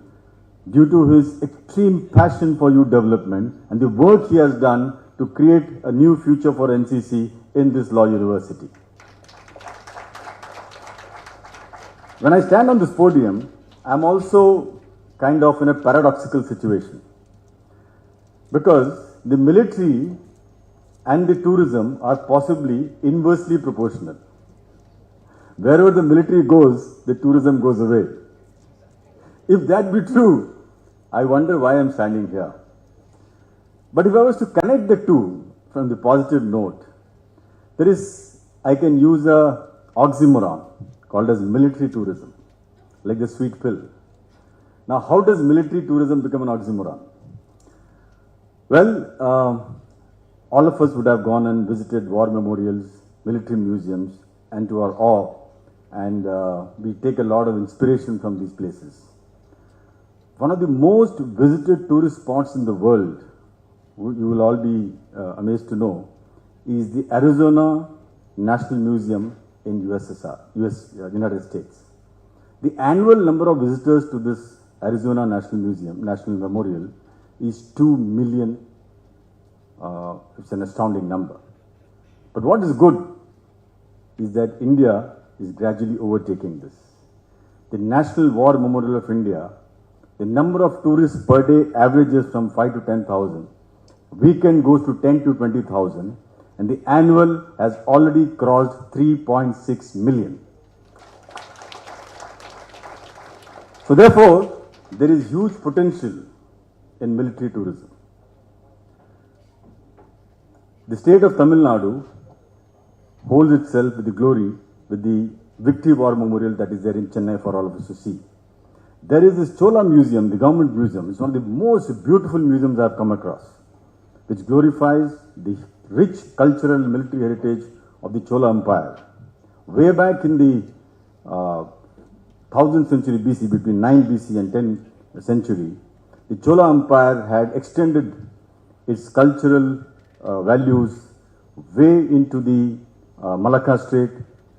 due to his extreme passion for youth development and the work he has done to create a new future for NCC in this law university. When I stand on this podium, I'm also kind of in a paradoxical situation, because the military and the tourism are possibly inversely proportional. Wherever the military goes, the tourism goes away. If that be true, I wonder why I'm standing here. But if I was to connect the two from the positive note, I can use a oxymoron called as military tourism, like the sweet pill. Now, how does military tourism become an oxymoron? Well, all of us would have gone and visited war memorials, military museums, and to our awe, and we take a lot of inspiration from these places. One of the most visited tourist spots in the world, you will all be amazed to know, is the Arizona National Museum in United States. The annual number of visitors to this Arizona National Museum, National Memorial, is 2 million. It's an astounding number. But what is good is that India is gradually overtaking this. The National War Memorial of India, the number of tourists per day averages from 5 to 10,000. Weekend goes to 10 to 20,000, and the annual has already crossed 3.6 million. So therefore, there is huge potential in military tourism. The state of Tamil Nadu holds itself with the glory with the Victory War Memorial that is there in Chennai for all of us to see. There is this Chola Museum, the government museum. It's one of the most beautiful museums I've come across, which glorifies the rich cultural and military heritage of the Chola Empire. Way back in the 1000th century BC, between 9 BC and 10th century, the Chola Empire had extended its cultural values way into the Malacca Strait,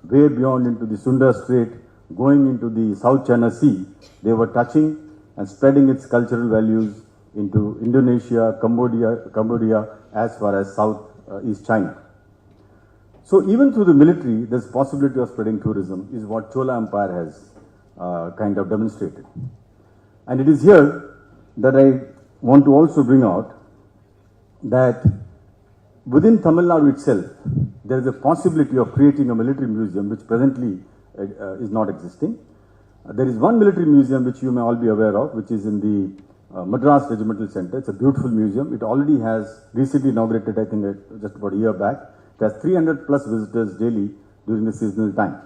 way beyond into the Sunda Strait, going into the South China Sea. They were touching and spreading its cultural values into Indonesia, Cambodia, as far as South East China. So even through the military, there's possibility of spreading tourism is what Chola Empire has kind of demonstrated. And it is here that I want to also bring out that within Tamil Nadu itself, there is a possibility of creating a military museum which presently is not existing. There is one military museum which you may all be aware of, which is in the Madras Regimental Center. It's a beautiful museum. It already has recently inaugurated, I think, just about a year back. It has 300 plus visitors daily during the seasonal time.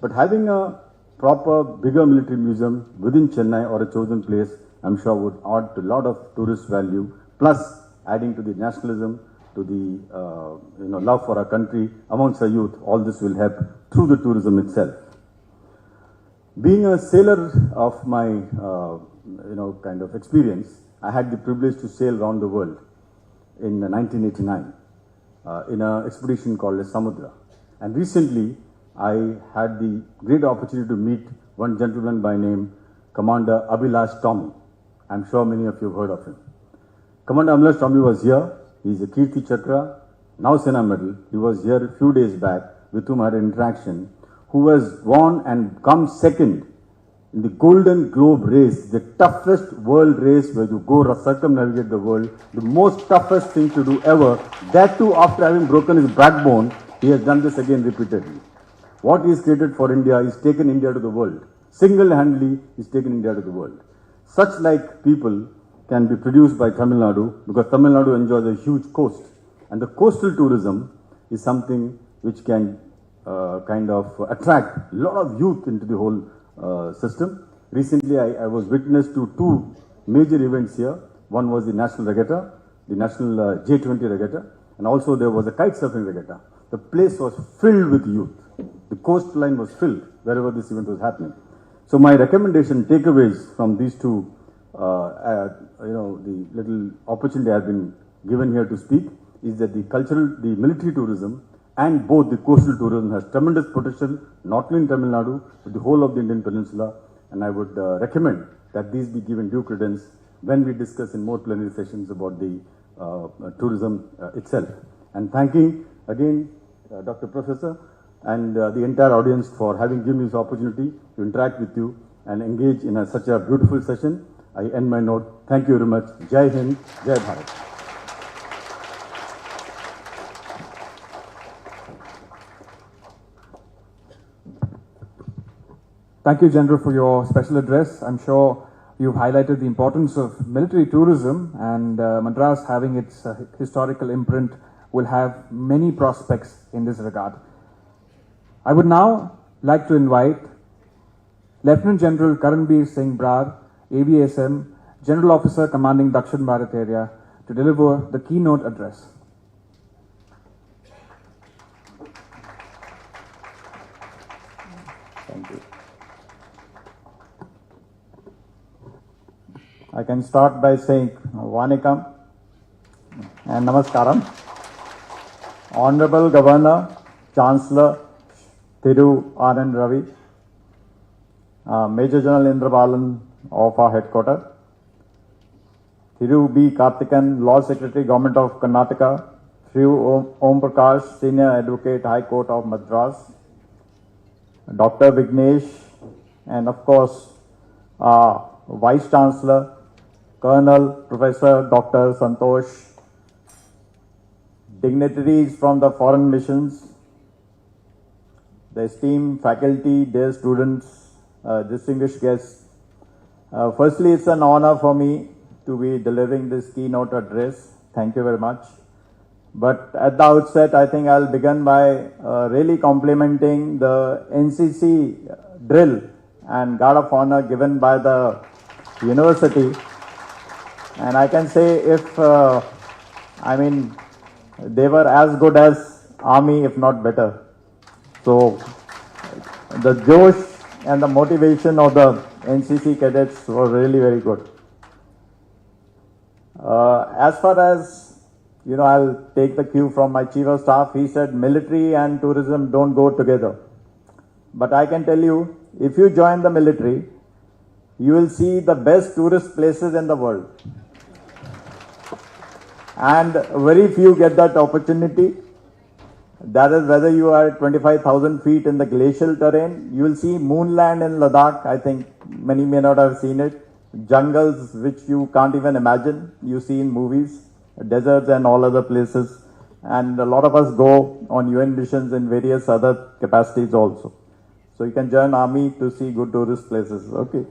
But having a proper, bigger military museum within Chennai or a chosen place, I'm sure would add to a lot of tourist value, plus adding to the nationalism, to the love for our country amongst our youth. All this will help through the tourism itself. Being a sailor of my kind of experience, I had the privilege to sail around the world in 1989 in an expedition called the Samudra. And recently, I had the great opportunity to meet one gentleman by name Commander Abhilash Tommy. I'm sure many of you have heard of him. Commander Abhilash Tommy was here. He's a Kirti Chakra, now Sena Medal. He was here a few days back, with whom I had an interaction, who has won and come second in the Golden Globe race, the toughest world race where you go circumnavigate the world, the most toughest thing to do ever. That too, after having broken his backbone, he has done this again repeatedly. What he has created for India, he's taken India to the world. Single-handedly, he's taken India to the world. Such like people can be produced by Tamil Nadu, because Tamil Nadu enjoys a huge coast. And the coastal tourism is something which can kind of attract a lot of youth into the whole system. Recently, I was witness to two major events here. One was the National Regatta, the National G20 Regatta, and also there was a kite surfing regatta. The place was filled with youth. The coastline was filled wherever this event was happening. So my recommendation, takeaways from these two, the little opportunity I have been given here to speak, is that the military tourism and both the coastal tourism has tremendous potential, not only in Tamil Nadu, but the whole of the Indian Peninsula. And I would recommend that these be given due credence when we discuss in more plenary sessions about the tourism itself. And thanking again Dr. Professor and the entire audience for having given me this opportunity to interact with you and engage in such a beautiful session. I end my note. Thank you very much. Jai Hind, Jai Bharat. Thank you, General, for your special address. I'm sure you've highlighted the importance of military tourism, and Madras, having its historical imprint, will have many prospects in this regard. I would now like to invite Lieutenant General Karanbir Singh Brar, AVSM, General Officer commanding Dakshin Bharat area, to deliver the keynote address. Thank you. I can start by saying Vanikam and Namaskaram. Honorable Governor, Chancellor Thiru Anand Ravi, Major General Indrabalan of our headquarters, Thiru B. Kartikan, Law Secretary, Government of Karnataka, Shri Om Prakash, Senior Advocate, High Court of Madras, Dr. Vignesh, and of course, Vice Chancellor, Colonel Professor Dr. Santosh, dignitaries from the foreign missions, the esteemed faculty, dear students, distinguished guests. Firstly, it's an honor for me to be delivering this keynote address. Thank you very much. But at the outset, I think I'll begin by really complimenting the NCC drill and guard of honor given by the university. And I can say they were as good as army, if not better. So the josh and the motivation of the NCC cadets were really very good. As far as, I'll take the cue from my chief of staff. He said military and tourism don't go together. but I can tell you, if you join the military, you will see the best tourist places in the world. And very few get that opportunity. That is whether you are at 25,000 feet in the glacial terrain. You will see moonland in Ladakh. I think many may not have seen it. Jungles which you can't even imagine. You see in movies, deserts and all other places. And a lot of us go on UN missions in various other capacities also. So you can join army to see good tourist places. Okay.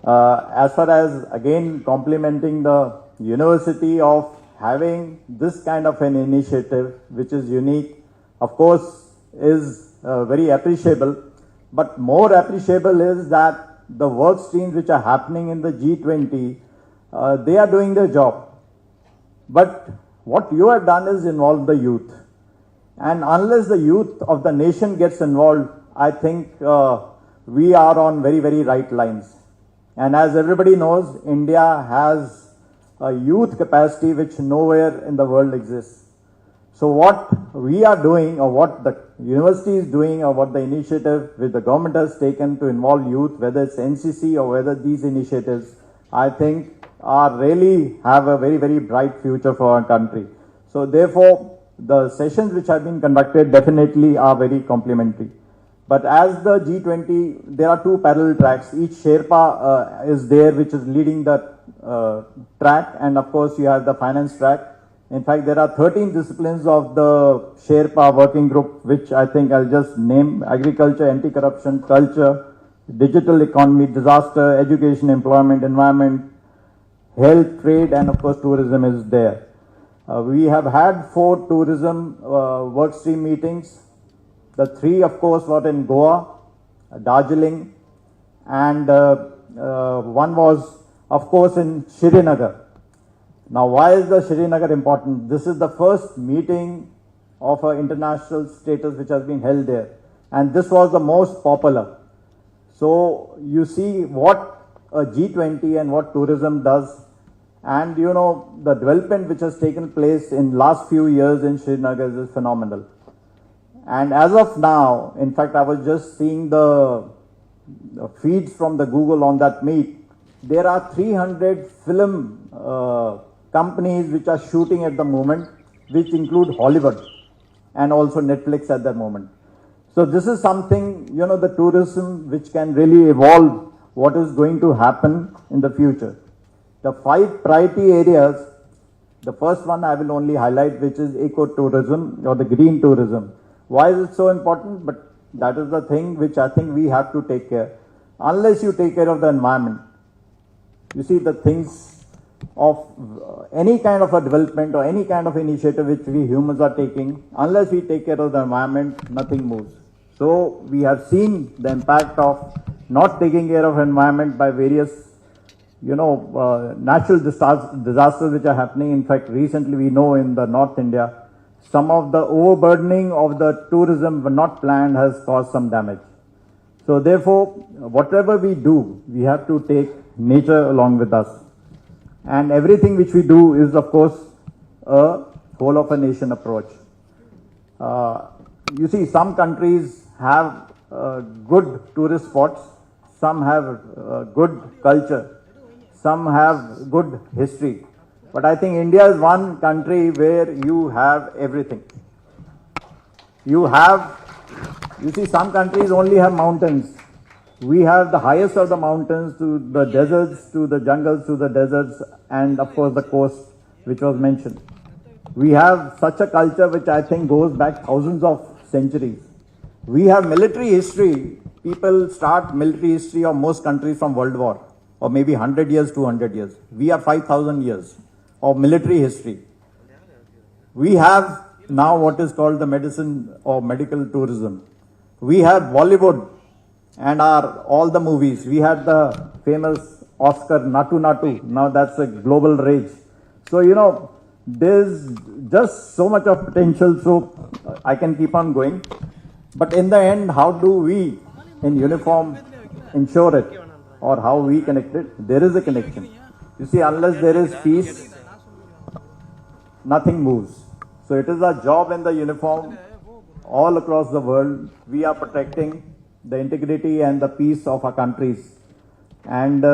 As far as again complimenting the university of having this kind of an initiative, which is unique, of course, is very appreciable. But more appreciable is that the work streams which are happening in the G20, they are doing their job. But what you have done is involve the youth. And unless the youth of the nation gets involved, I think we are on very, very right lines. And as everybody knows, India has a youth capacity which nowhere in the world exists. So what we are doing, or what the university is doing, or what the initiative which the government has taken to involve youth, whether it's NCC or whether these initiatives, I think are really have a very, very bright future for our country. So therefore, the sessions which have been conducted definitely are very complimentary. But as the G20, there are two parallel tracks. Each Sherpa is there, which is leading the track, and of course you have the finance track. In fact, there are 13 disciplines of the Sherpa working group, which I think I'll just name: agriculture, anti-corruption, culture, digital economy, disaster, education, employment, environment, health, trade, and of course tourism is there. We have had 4 tourism work stream meetings. The 3, of course, were in Goa, Darjeeling, and one was, of course, in Srinagar. Now, why is the Srinagar important? This is the first meeting of an international status which has been held there, and this was the most popular. So, you see what a G20 and what tourism does, and you know, the development which has taken place in last few years in Srinagar is phenomenal. And as of now, in fact, I was just seeing the feeds from the Google on that meet. There are 300 film companies which are shooting at the moment, which include Hollywood and also Netflix at the moment. So this is something, you know, the tourism which can really evolve what is going to happen in the future. The 5 priority areas, the first one I will only highlight, which is eco-tourism or the green tourism. Why is it so important? But that is the thing which I think we have to take care. Unless you take care of the environment, you see the things of any kind of a development or any kind of initiative which we humans are taking, unless we take care of the environment, nothing moves. So we have seen the impact of not taking care of environment by various, you know, natural disasters which are happening. In fact, recently we know in the North India, some of the overburdening of the tourism not planned has caused some damage. So therefore, whatever we do, we have to take nature along with us. And everything which we do is, of course, a whole of a nation approach. You see, some countries have good tourist spots, some have good culture, some have good history. But I think India is one country where you have everything. You see, some countries only have mountains. We have the highest of the mountains, to the deserts, to the jungles, to the deserts, and of course the coast, which was mentioned. We have such a culture which I think goes back thousands of centuries. We have military history. People start military history of most countries from World War, or maybe 100 years, 200 years. We have 5,000 years of military history. We have now what is called the medicine or medical tourism. We have Bollywood and all the movies. We had the famous Oscar Natu Natu. Now that's a global rage. So, you know, there's just so much of potential. So I can keep on going. But in the end, how do we in uniform ensure it, or how we connect it? There is a connection. You see, unless there is peace, nothing moves. So it is our job in the uniform all across the world, we are protecting the integrity and the peace of our countries. And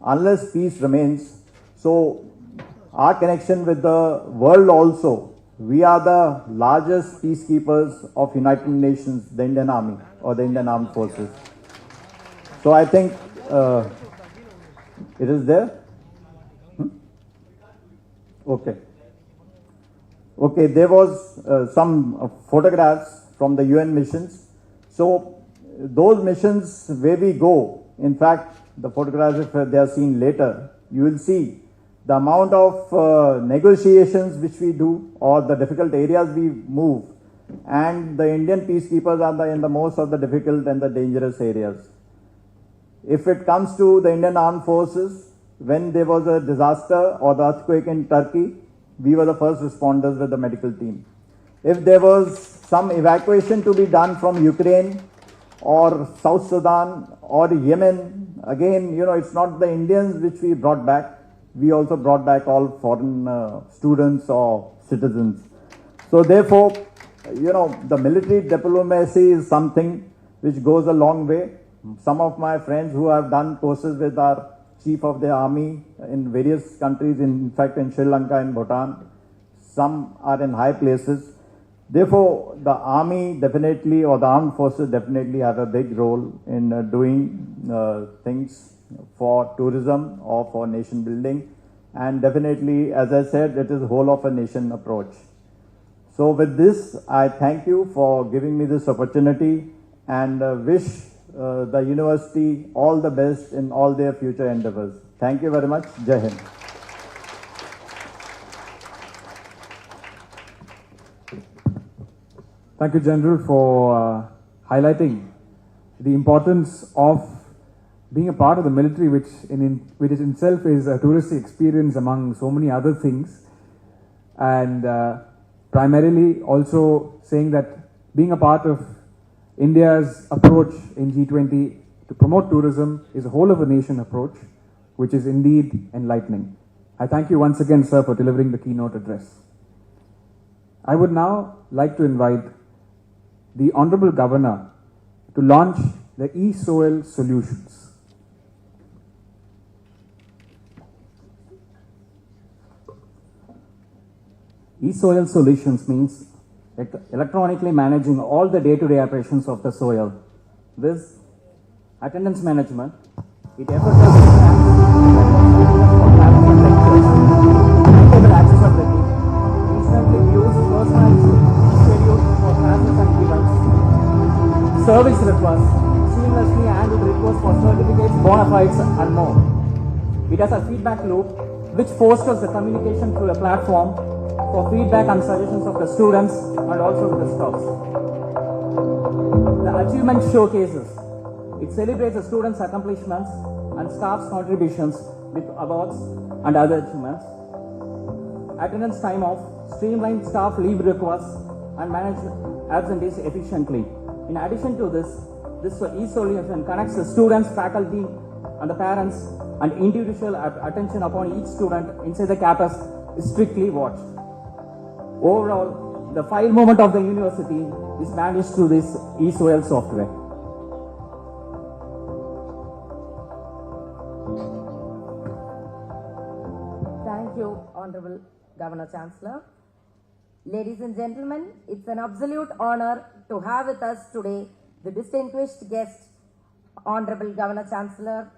unless peace remains, so our connection with the world also, we are the largest peacekeepers of United Nations, the Indian Army or the Indian Armed Forces. So I think it is there. Okay. Okay, there was some photographs from the UN missions. So those missions where we go, in fact, the photographs, if they are seen later, you will see the amount of negotiations which we do or the difficult areas we move, and the Indian peacekeepers are in the most of the difficult and the dangerous areas. If it comes to the Indian Armed Forces, when there was a disaster or the earthquake in Turkey, we were the first responders with the medical team. If there was some evacuation to be done from Ukraine or South Sudan or Yemen, again, it's not the Indians which we brought back. We also brought back all foreign students or citizens. So therefore, the military diplomacy is something which goes a long way. Some of my friends who have done courses with our chief of the army in various countries, in fact in Sri Lanka and Bhutan, some are in high places. Therefore, the army definitely, or the armed forces definitely have a big role in doing things for tourism or for nation building. And definitely, as I said, it is whole of a nation approach. So with this, I thank you for giving me this opportunity and wish the university all the best in all their future endeavors. Thank you very much. Jai Hind. Thank you, General, for highlighting the importance of being a part of the military, which in itself is a touristy experience among so many other things, and primarily also saying that being a part of India's approach in G20 to promote tourism is a whole of a nation approach, which is indeed enlightening. I thank you once again, sir, for delivering the keynote address. I would now like to invite the Honorable Governor to launch the e-soil solutions. E-soil solutions means electronically managing all the day-to-day operations of the soil. This attendance management, it effortlessly for traveling lectures, timetable accessibility, instantly views personalized schedule for classes and events, service requests, seamlessly handled requests for certificates, bona fides, and more. It has a feedback loop which fosters the communication through a platform for feedback and suggestions of the students and also the staffs. The achievement showcases. It celebrates the students' accomplishments and staff's contributions with awards and other achievements. Attendance time off, streamlined staff leave requests, and manage absentees efficiently. In addition to this e-solution connects the students, faculty, and the parents, and individual attention upon each student inside the campus is strictly watched. Overall, the file movement of the university is managed through this e-soil software. Thank you, Honorable Governor Chancellor. Ladies and gentlemen, it's an absolute honor to have with us today the distinguished guest, Honorable Governor Chancellor,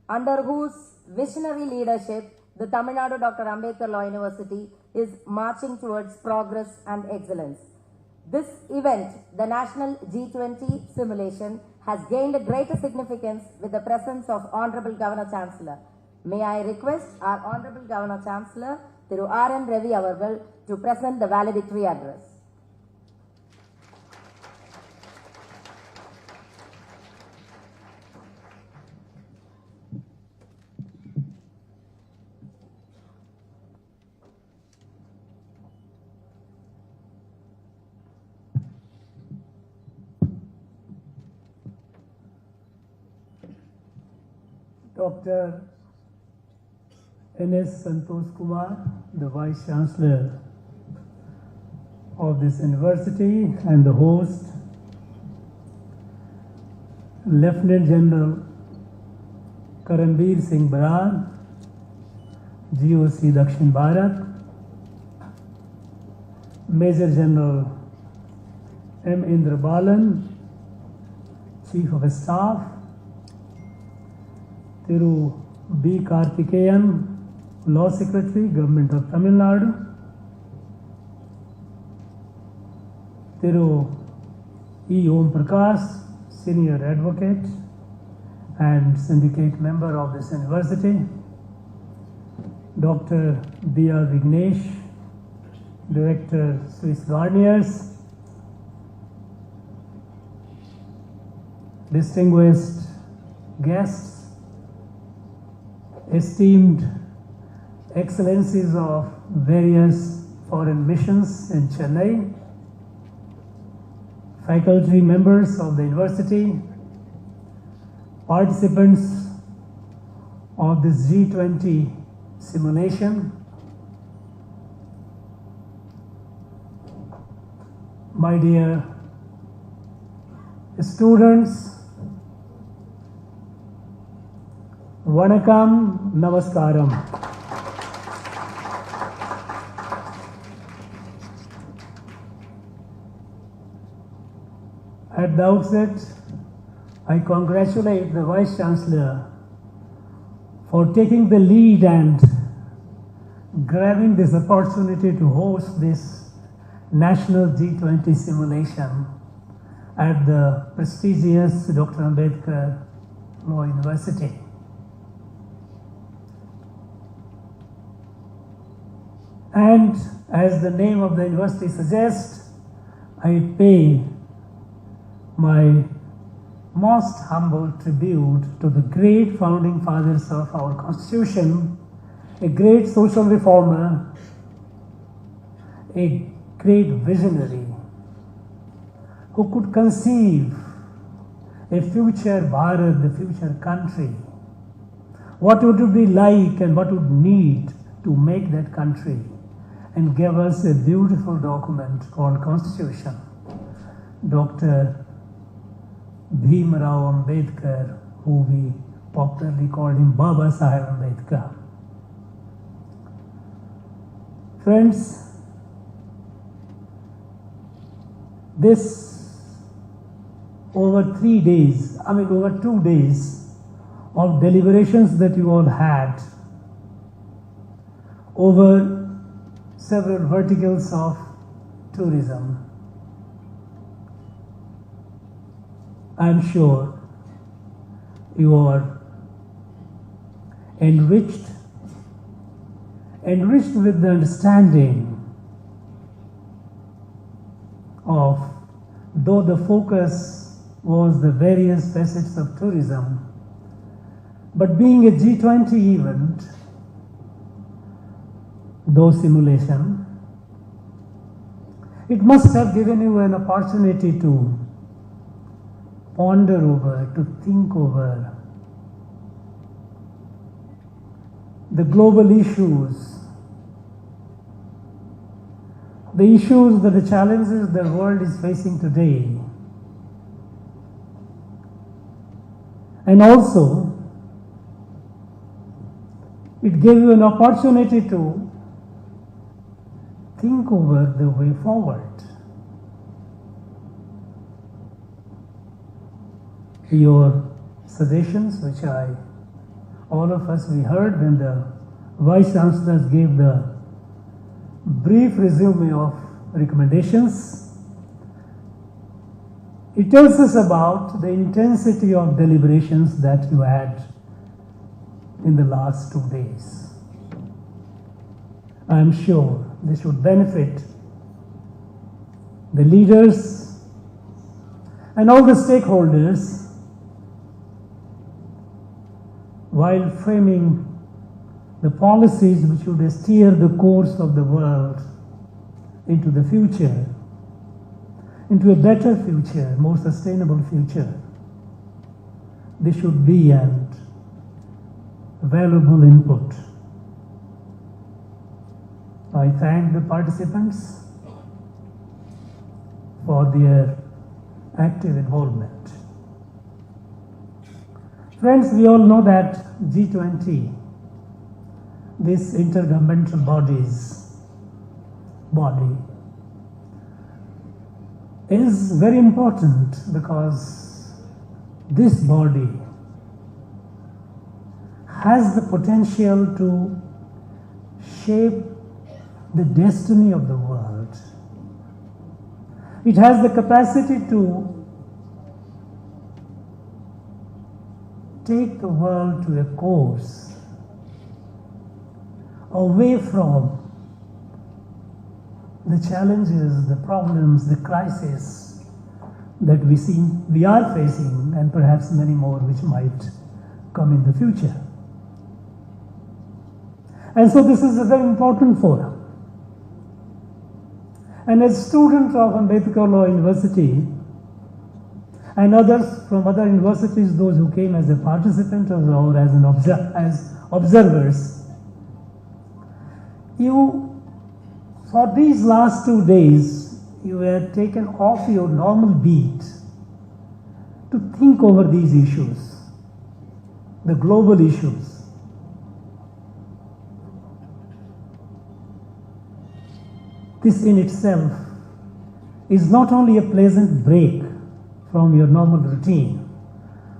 under whose visionary leadership the Tamil Nadu Dr. Ambedkar Law University is marching towards progress and excellence. This event, the National G20 simulation, has gained a greater significance with the presence of Honorable Governor Chancellor. May I request our Honorable Governor Chancellor, Thiru R.N. Ravi Avargal, to present the valedictory address. Dr. N.S. Santosh Kumar, the Vice Chancellor, of this university and the host, Lieutenant General Karanveer Singh Barar, GOC Dakshin Bharat, Major General M. Indra Balan, Chief of Staff, Thiru B. Karthikeyan, Law Secretary, Government of Tamil Nadu, Thiru E. Om Prakash, Senior Advocate and Syndicate Member of this University, Dr. B.R. Vignesh, Director, Swiss Garniers, distinguished guests, esteemed excellencies of various foreign missions in Chennai, faculty members of the university, participants of this G20 simulation, my dear students, Vanakkam, Namaskaram. At the outset, I congratulate the Vice Chancellor for taking the lead and grabbing this opportunity to host this national G20 simulation at the prestigious Dr. Ambedkar Law University. And as the name of the university suggests, I pay my most humble tribute to the great founding fathers of our Constitution, a great social reformer, a great visionary who could conceive a future Bharat, the future country. What would it be like and what would need to make that country, and gave us a beautiful document called Constitution. Dr. Bhimrao Ambedkar, who we popularly called him Baba Saheb Ambedkar. Friends, this over 2 days of deliberations that you all had over several verticals of tourism, I am sure you are enriched with the understanding of, though the focus was the various facets of tourism, but being a G20 event, though simulation, it must have given you an opportunity to ponder over, to think over the global issues, the challenges the world is facing today. And also, it gave you an opportunity to think over the way forward. Your suggestions, which all of us we heard when the Vice Chancellors gave the brief resume of recommendations, it tells us about the intensity of deliberations that you had in the last 2 days. I am sure this would benefit the leaders and all the stakeholders while framing the policies which would steer the course of the world into the future, into a better future, more sustainable future. This should be an valuable input. I thank the participants for their active involvement. Friends, we all know that G20, this intergovernmental body, is very important because this body has the potential to shape the destiny of the world. It has the capacity to take the world to a course away from the challenges, the problems, the crises that we are facing, and perhaps many more which might come in the future. And so this is a very important forum. And as student of Ambedkar Law University and others from other universities, those who came as a participant or as observers, for these last 2 days, you were taken off your normal beat to think over these issues, the global issues. This in itself is not only a pleasant break from your normal routine,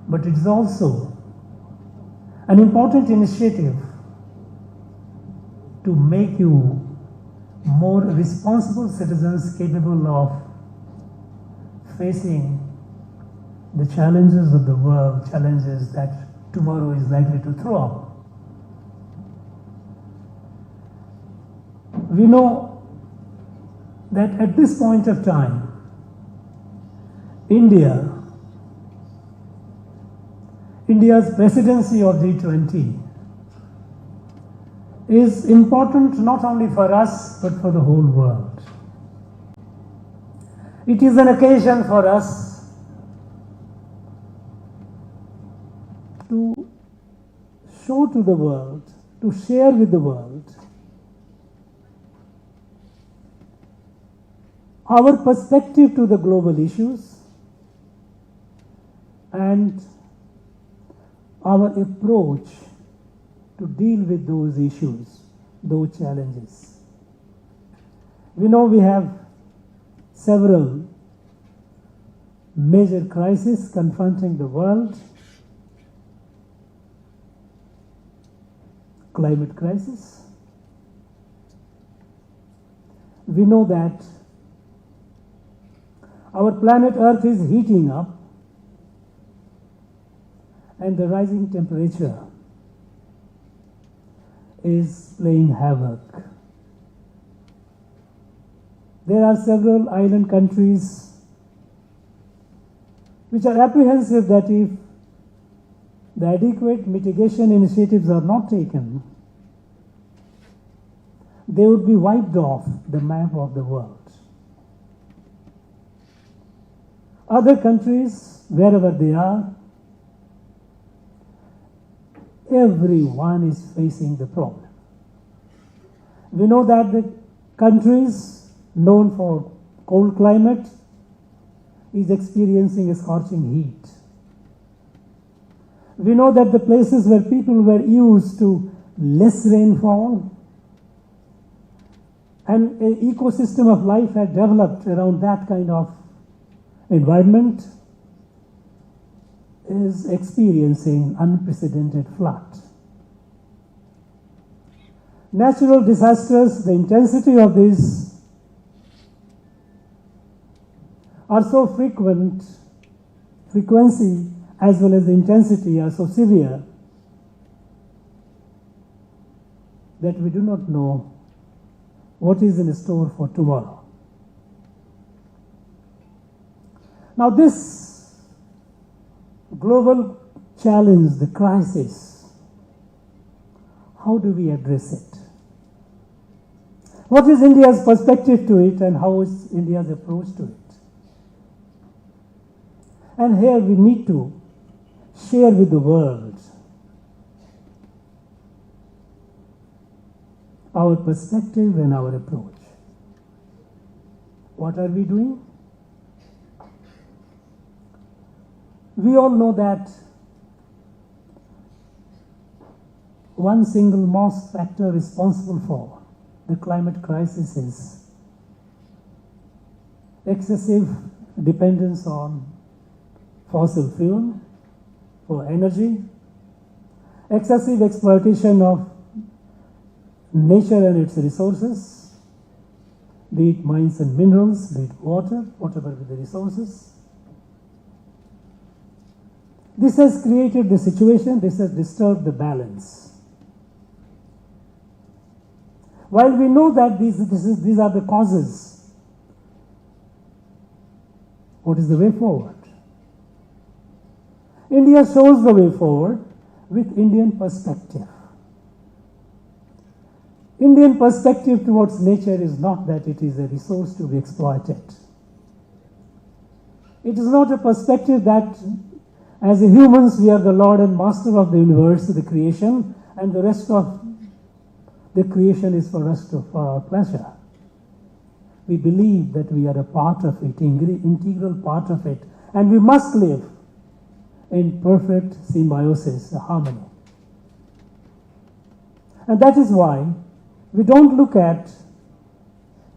but it is also an important initiative to make you more responsible citizens capable of facing the challenges of the world, challenges that tomorrow is likely to throw up. We know that at this point of time, India's presidency of G20 is important not only for us but for the whole world. It is an occasion for us to show to the world, to share with the world our perspective to the global issues and our approach to deal with those issues, those challenges. We know we have several major crises confronting the world. Climate crisis. We know that our planet Earth is heating up and the rising temperature is playing havoc. There are several island countries which are apprehensive that if the adequate mitigation initiatives are not taken, they would be wiped off the map of the world. Other countries, wherever they are, everyone is facing the problem. We know that the countries known for cold climate is experiencing a scorching heat. We know that the places where people were used to less rainfall and an ecosystem of life had developed around that kind of environment is experiencing unprecedented flood. Natural disasters, the intensity of these are so frequency as well as the intensity are so severe that we do not know what is in store for tomorrow. Now this global challenge, the crisis, how do we address it? What is India's perspective to it and how is India's approach to it? And here we need to share with the world our perspective and our approach. What are we doing? We all know that one single most factor responsible for the climate crisis is excessive dependence on fossil fuel for energy, excessive exploitation of nature and its resources, be it mines and minerals, be it water, whatever be the resources. This has created the situation, this has disturbed the balance. While we know that these are the causes, what is the way forward? India shows the way forward with Indian perspective. Indian perspective towards nature is not that it is a resource to be exploited. It is not a perspective that as humans we are the Lord and Master of the universe, the creation, and the rest of the creation is for us for our pleasure. We believe that we are a part of it, integral part of it, and we must live in perfect symbiosis, harmony. And that is why we don't look at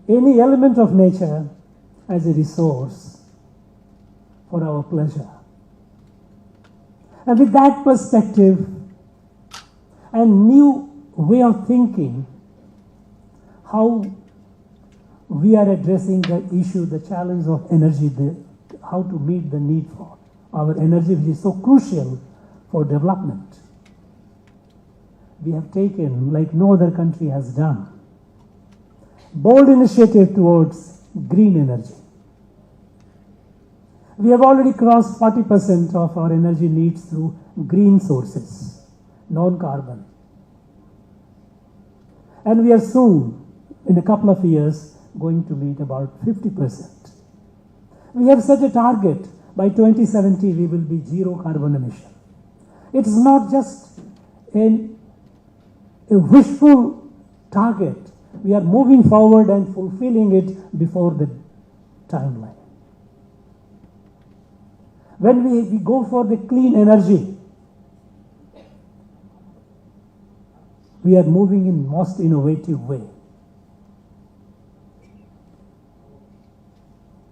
any element of nature as a resource for our pleasure. And with that perspective and new way of thinking, how we are addressing the issue, the challenge of energy, how to meet the need for our energy, which is so crucial for development. We have taken, like no other country has done, bold initiative towards green energy. We have already crossed 40% of our energy needs through green sources, non-carbon. And we are soon, in a couple of years, going to meet about 50%. We have set a target. By 2070, we will be zero carbon emission. It is not just a wishful target. We are moving forward and fulfilling it before the timeline. When we go for the clean energy, we are moving in most innovative way.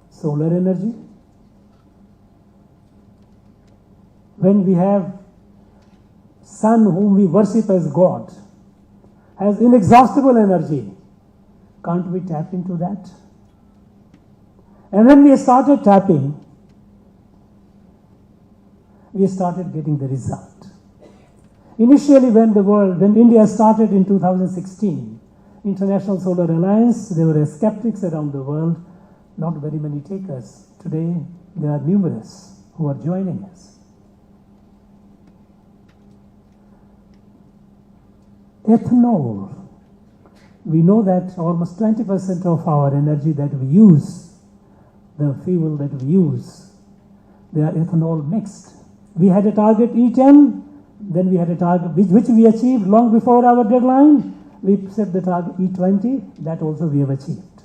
Solar energy. When we have sun whom we worship as God, has inexhaustible energy, can't we tap into that? And when we started tapping, we started getting the result. Initially when India started in 2016, International Solar Alliance, there were skeptics around the world, not very many takers. Today, there are numerous who are joining us. Ethanol. We know that almost 20% of our energy that we use, the fuel that we use, they are ethanol mixed. We had a target E10, then we had a target which we achieved long before our deadline. We set the target E20, that also we have achieved.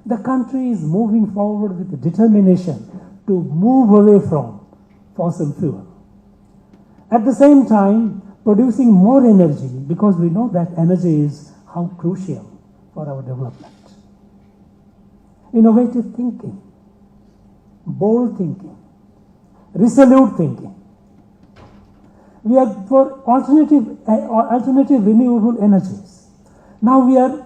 The country is moving forward with determination to move away from fossil fuel. At the same time, producing more energy, because we know that energy is how crucial for our development. Innovative thinking, bold thinking, resolute thinking. We are for alternative renewable energies. Now we are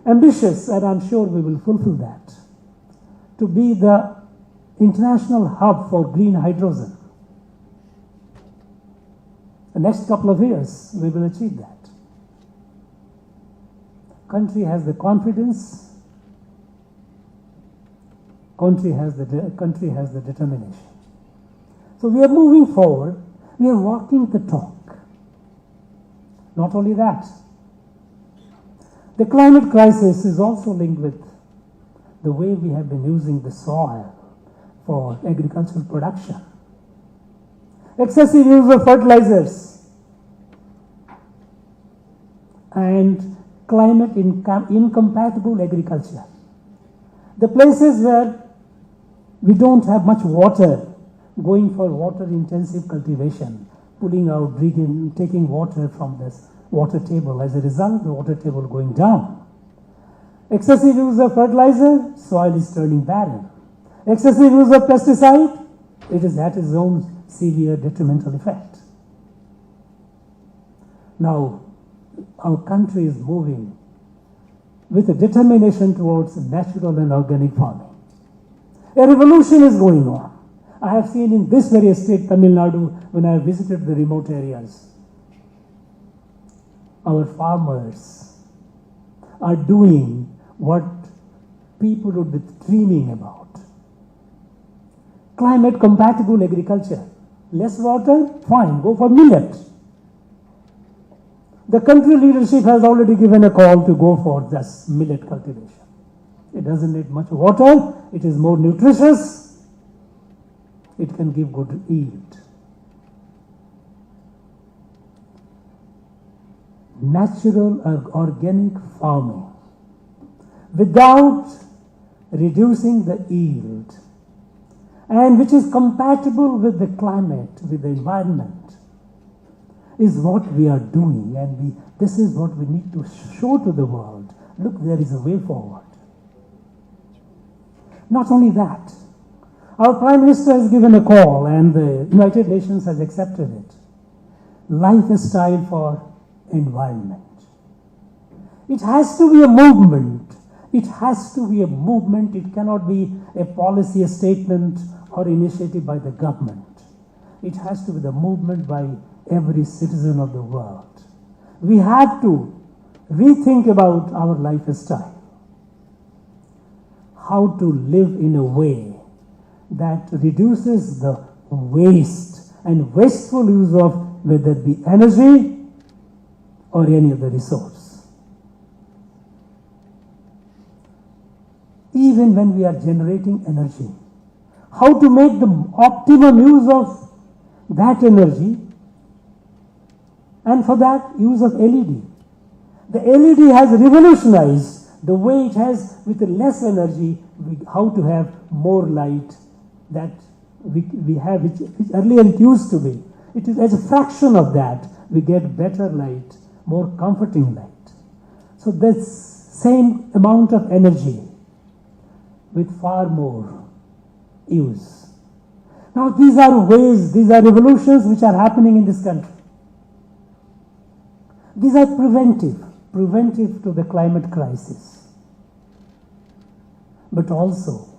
ambitious, and I'm sure we will fulfill that, to be the international hub for green hydrogen. The next couple of years, we will achieve that. Country has the confidence. Country has the determination. So we are moving forward. We are walking the talk. Not only that, the climate crisis is also linked with the way we have been using the soil for agricultural production. Excessive use of fertilizers and climate incompatible agriculture. The places where we don't have much water going for water intensive cultivation, pulling out, drinking, taking water from this water table. As a result, the water table going down. Excessive use of fertilizer, soil is turning barren. Excessive use of pesticide, it is at its own severe detrimental effect. Now, our country is moving with a determination towards natural and organic farming. A revolution is going on. I have seen in this very state, Tamil Nadu, when I visited the remote areas, our farmers are doing what people would be dreaming about. Climate compatible agriculture. Less water? Fine, go for millet. The country leadership has already given a call to go for this millet cultivation. It doesn't need much water, it is more nutritious, it can give good yield. Natural or organic farming without reducing the yield and which is compatible with the climate, with the environment, is what we are doing, and this is what we need to show to the world. Look, there is a way forward. Not only that, our Prime Minister has given a call and the United Nations has accepted it. Lifestyle for environment. It has to be a movement. It has to be a movement. It cannot be a policy, a statement or initiative by the government. It has to be the movement by every citizen of the world. We have to rethink about our lifestyle. How to live in a way that reduces the waste and wasteful use of whether it be energy or any other resource. Even when we are generating energy, how to make the optimum use of that energy, and for that use of LED. The LED has revolutionized the way it has with less energy, how to have more light that we have, which earlier it used to be. It is as a fraction of that, we get better light, more comforting light. So this same amount of energy with far more use. Now these are ways, these are revolutions which are happening in this country. These are preventive to the climate crisis. But also,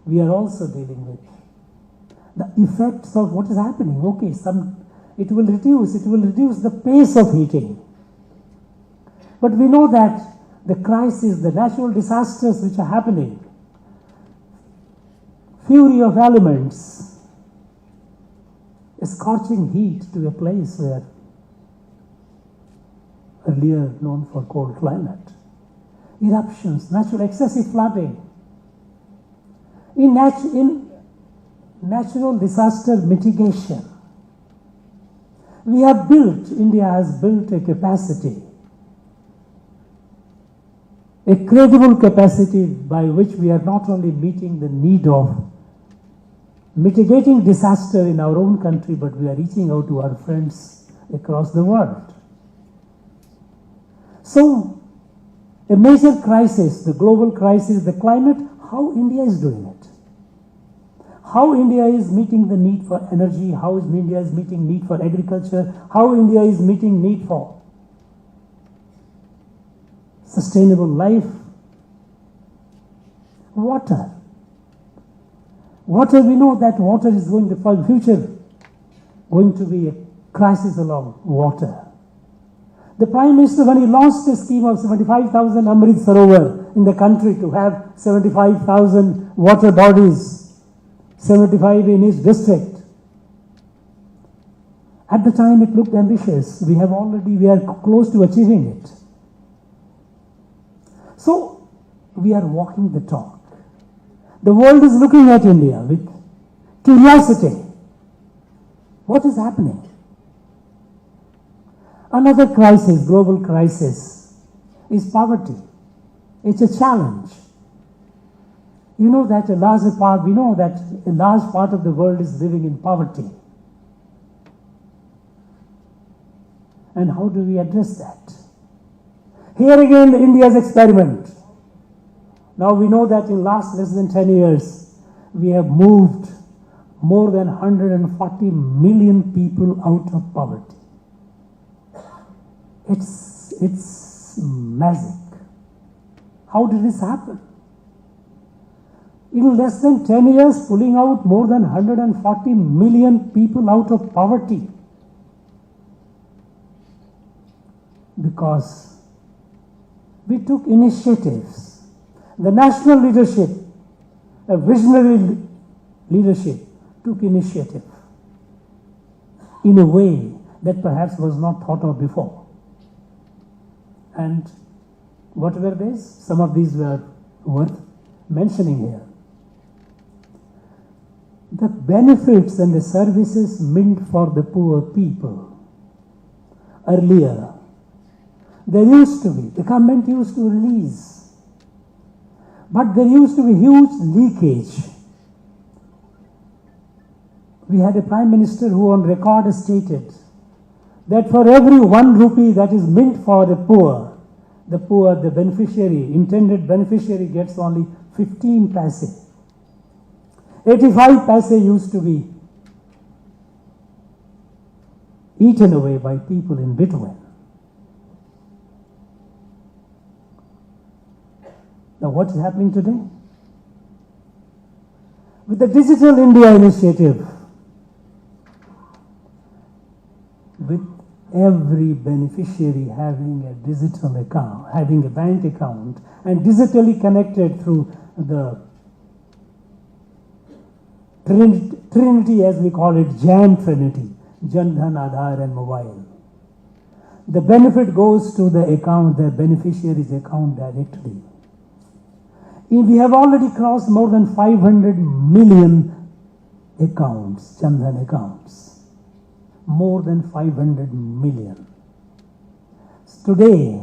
we are also dealing with the effects of what is happening. Okay, it will reduce the pace of heating. But we know that the crisis, the natural disasters which are happening, fury of elements, a scorching heat to a place where earlier known for cold climate, eruptions, natural excessive flooding. In natural disaster mitigation, India has built a capacity, a credible capacity by which we are not only meeting the need of mitigating disaster in our own country, but we are reaching out to our friends across the world. So, a major crisis, the global crisis, the climate, how India is doing it. How India is meeting the need for energy, how India is meeting need for agriculture, how India is meeting need for sustainable life. Water. Water, we know that water is going to, for the future, going to be a crisis along water. The Prime Minister, when he launched a scheme of 75,000 Amrit Sarovar in the country to have 75,000 water bodies, 75 in each district. At the time it looked ambitious. We are close to achieving it. So, we are walking the talk. The world is looking at India with curiosity. What is happening? Another crisis, global crisis, is poverty. It's a challenge. You know that a large part, we know that a large part of the world is living in poverty. And how do we address that? Here again, India's experiment. Now we know that in last less than 10 years, we have moved more than 140 million people out of poverty. It's magic. How did this happen? In less than 10 years, pulling out more than 140 million people out of poverty. Because we took initiatives. The national leadership, a visionary leadership, took initiative in a way that perhaps was not thought of before. And what were these? Some of these were worth mentioning here. The benefits and the services meant for the poor people. Earlier, there used to be, the government used to release, but there used to be huge leakage. We had a prime minister who on record stated that for every 1 rupee that is meant for the beneficiary, intended beneficiary gets only 15 paise. 85 paise used to be eaten away by people in between. Now what is happening today? With the Digital India initiative, with every beneficiary having a digital account, having a bank account, and digitally connected through the Trinity, as we call it, Jan Trinity, Jan Dhan, Aadhaar and mobile. The benefit goes to the account, the beneficiary's account directly. We have already crossed more than 500 million accounts, Jan Dhan accounts. More than 500 million. Today,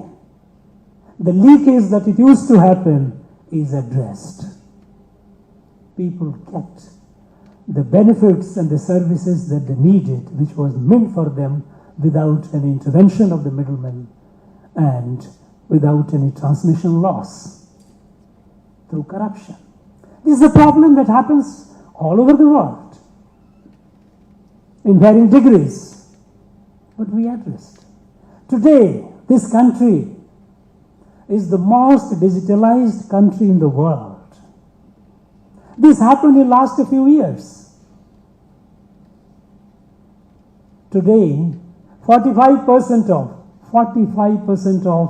the leakage that it used to happen is addressed. People get the benefits and the services that they needed, which was meant for them without any intervention of the middlemen and without any transmission loss through corruption. This is a problem that happens all over the world in varying degrees, but we addressed. Today, this country is the most digitalized country in the world. This happened in the last few years. Today, 45% of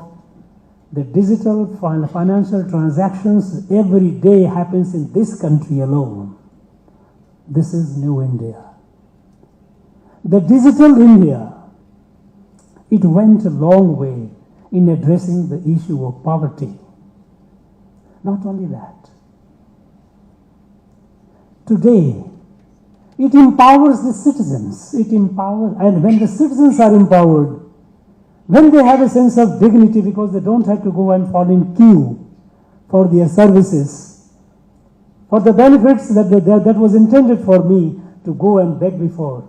the digital financial transactions every day happens in this country alone. This is New India. The Digital India, it went a long way in addressing the issue of poverty. Not only that, today, it empowers the citizens. And when the citizens are empowered, when they have a sense of dignity because they don't have to go and fall in queue for their services, for the benefits that was intended for me to go and beg before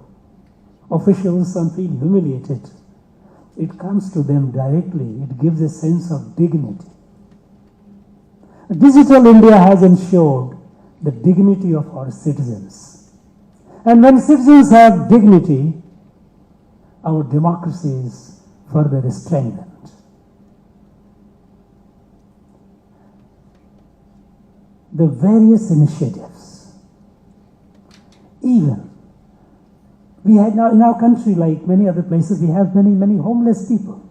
officials and feel humiliated. It comes to them directly. It gives a sense of dignity. Digital India has ensured the dignity of our citizens. And when citizens have dignity, our democracy is further strengthened. The various initiatives, even we had now in our country, like many other places, we have many homeless people.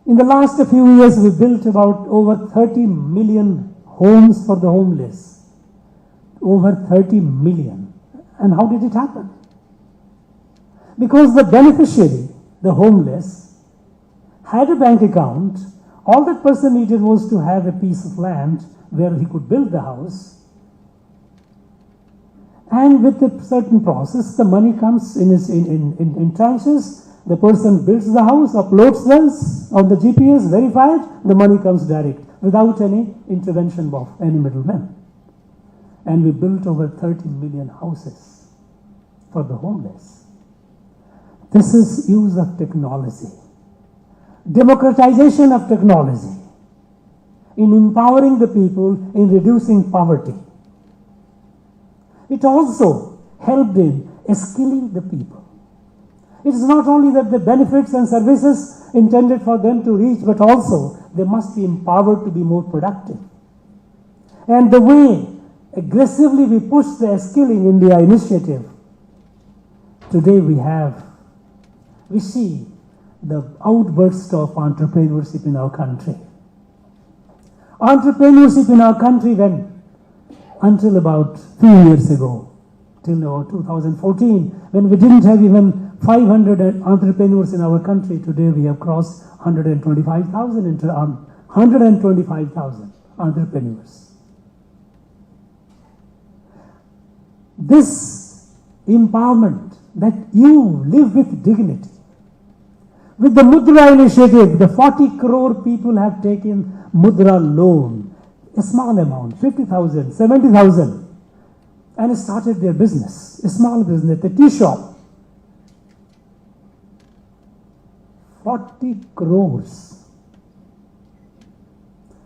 In the last few years, we built about over 30 million homes for the homeless. Over 30 million. And how did it happen? Because the beneficiary, the homeless, had a bank account. All that person needed was to have a piece of land where he could build the house. And with a certain process, the money comes in tranches, The person builds the house, uploads this on the GPS, verified, the money comes direct without any intervention of any middleman. And we built over 30 million houses for the homeless. This is use of technology. Democratization of technology in empowering the people, in reducing poverty. It also helped in skilling the people. It is not only that the benefits and services intended for them to reach, but also they must be empowered to be more productive. And the way aggressively we push the Skilling India initiative, today we see the outburst of entrepreneurship in our country. Entrepreneurship in our country until about 2 years ago, till about 2014, when we didn't have even 500 entrepreneurs in our country. Today we have crossed 125,000 entrepreneurs. This empowerment, that you live with dignity. With the Mudra initiative, the 40 crore people have taken Mudra loan, a small amount, 50,000, 70,000, and started their business, a small business, a tea shop. 40 crores.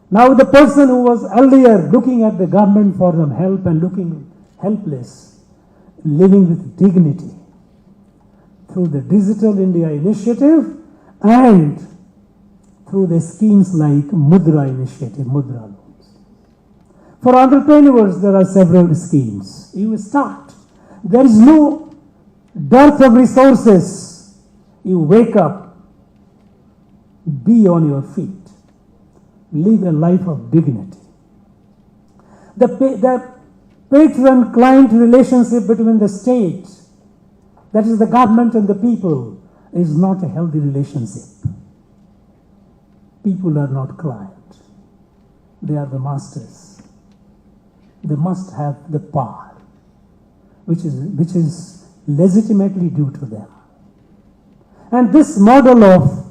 Now the person who was earlier looking at the government for some help and looking helpless, living with dignity through the Digital India initiative and through the schemes like Mudra initiative, Mudra loans. For entrepreneurs, there are several schemes. You start. There is no dearth of resources. You wake up. Be on your feet. Live a life of dignity. The patron-client relationship between the state, that is the government and the people, is not a healthy relationship. People are not client. They are the masters. They must have the power, which is legitimately due to them. And this model of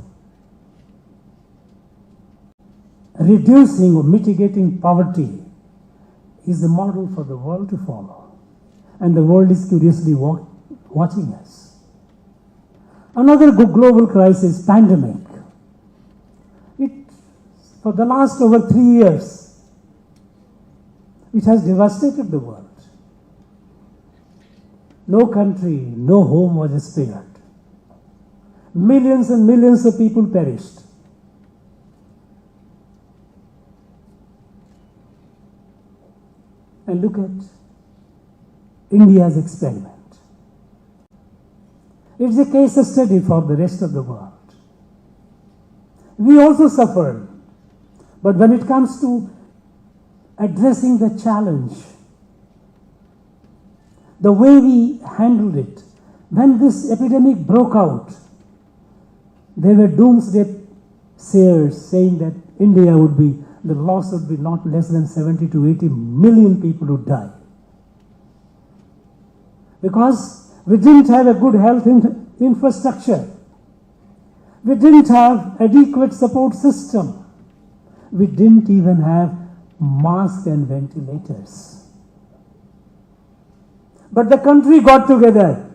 reducing or mitigating poverty is the model for the world to follow. And the world is curiously watching us. Another global crisis, pandemic. For the last over 3 years, it has devastated the world. No country, no home was spared. Millions and millions of people perished. And look at India's experiment. It's a case study for the rest of the world. We also suffered, but when it comes to addressing the challenge, the way we handled it, when this epidemic broke out, there were doomsday sayers saying that India would be, the loss would be not less than 70 to 80 million people would die. Because we didn't have a good health infrastructure. We didn't have adequate support system. We didn't even have masks and ventilators. But the country got together.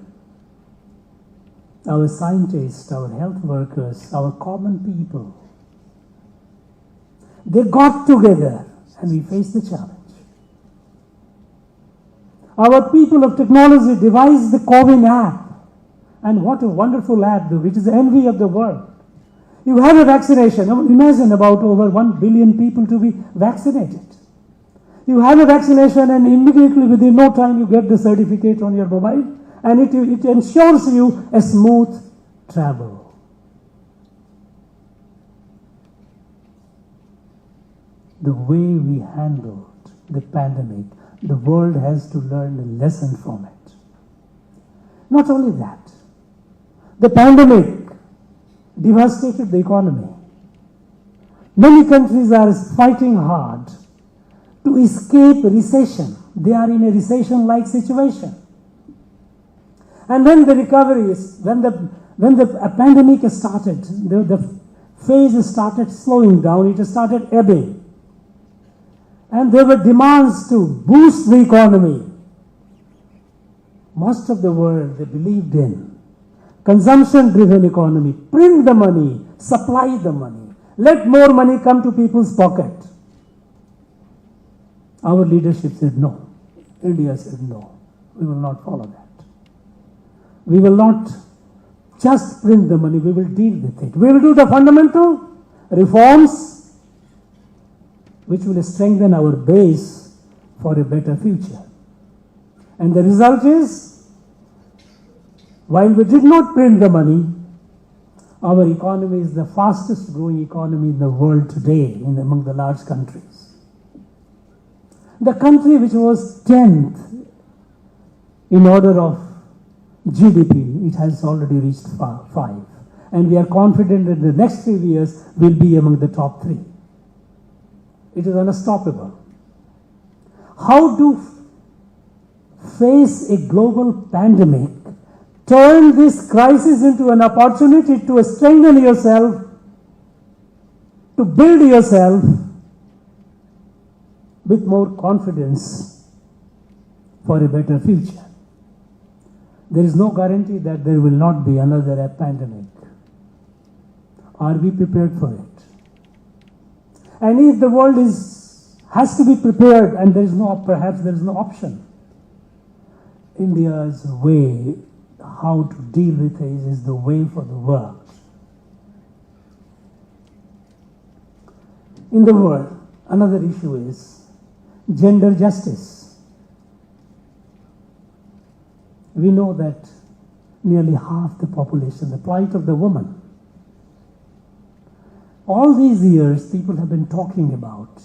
Our scientists, our health workers, our common people, they got together and we faced the challenge. Our people of technology devised the COVID app. And what a wonderful app, which is the envy of the world. You have a vaccination. Imagine about over 1 billion people to be vaccinated. You have a vaccination and immediately within no time you get the certificate on your mobile and it ensures you a smooth travel. The way we handled the pandemic, the world has to learn a lesson from it. Not only that, the pandemic devastated the economy. Many countries are fighting hard to escape recession. They are in a recession-like situation. And when the recovery is, when the When the pandemic started, the phase started slowing down, it started ebbing. And there were demands to boost the economy. Most of the world, they believed in consumption-driven economy. Print the money, supply the money. Let more money come to people's pocket. Our leadership said no. India said no. We will not follow that. We will not just print the money, we will deal with it. We will do the fundamental reforms which will strengthen our base for a better future. And the result is, while we did not print the money, our economy is the fastest growing economy in the world today among the large countries. The country which was 10th in order of GDP, it has already reached 5. And we are confident that the next 5 years will be among the top 3. It is unstoppable. How to face a global pandemic, turn this crisis into an opportunity to strengthen yourself, to build yourself with more confidence for a better future. There is no guarantee that there will not be another pandemic. Are we prepared for it? And if the world has to be prepared and perhaps there is no option, India's way how to deal with it is the way for the world. In the world, another issue is gender justice. We know that nearly half the population, the plight of the woman. All these years, people have been talking about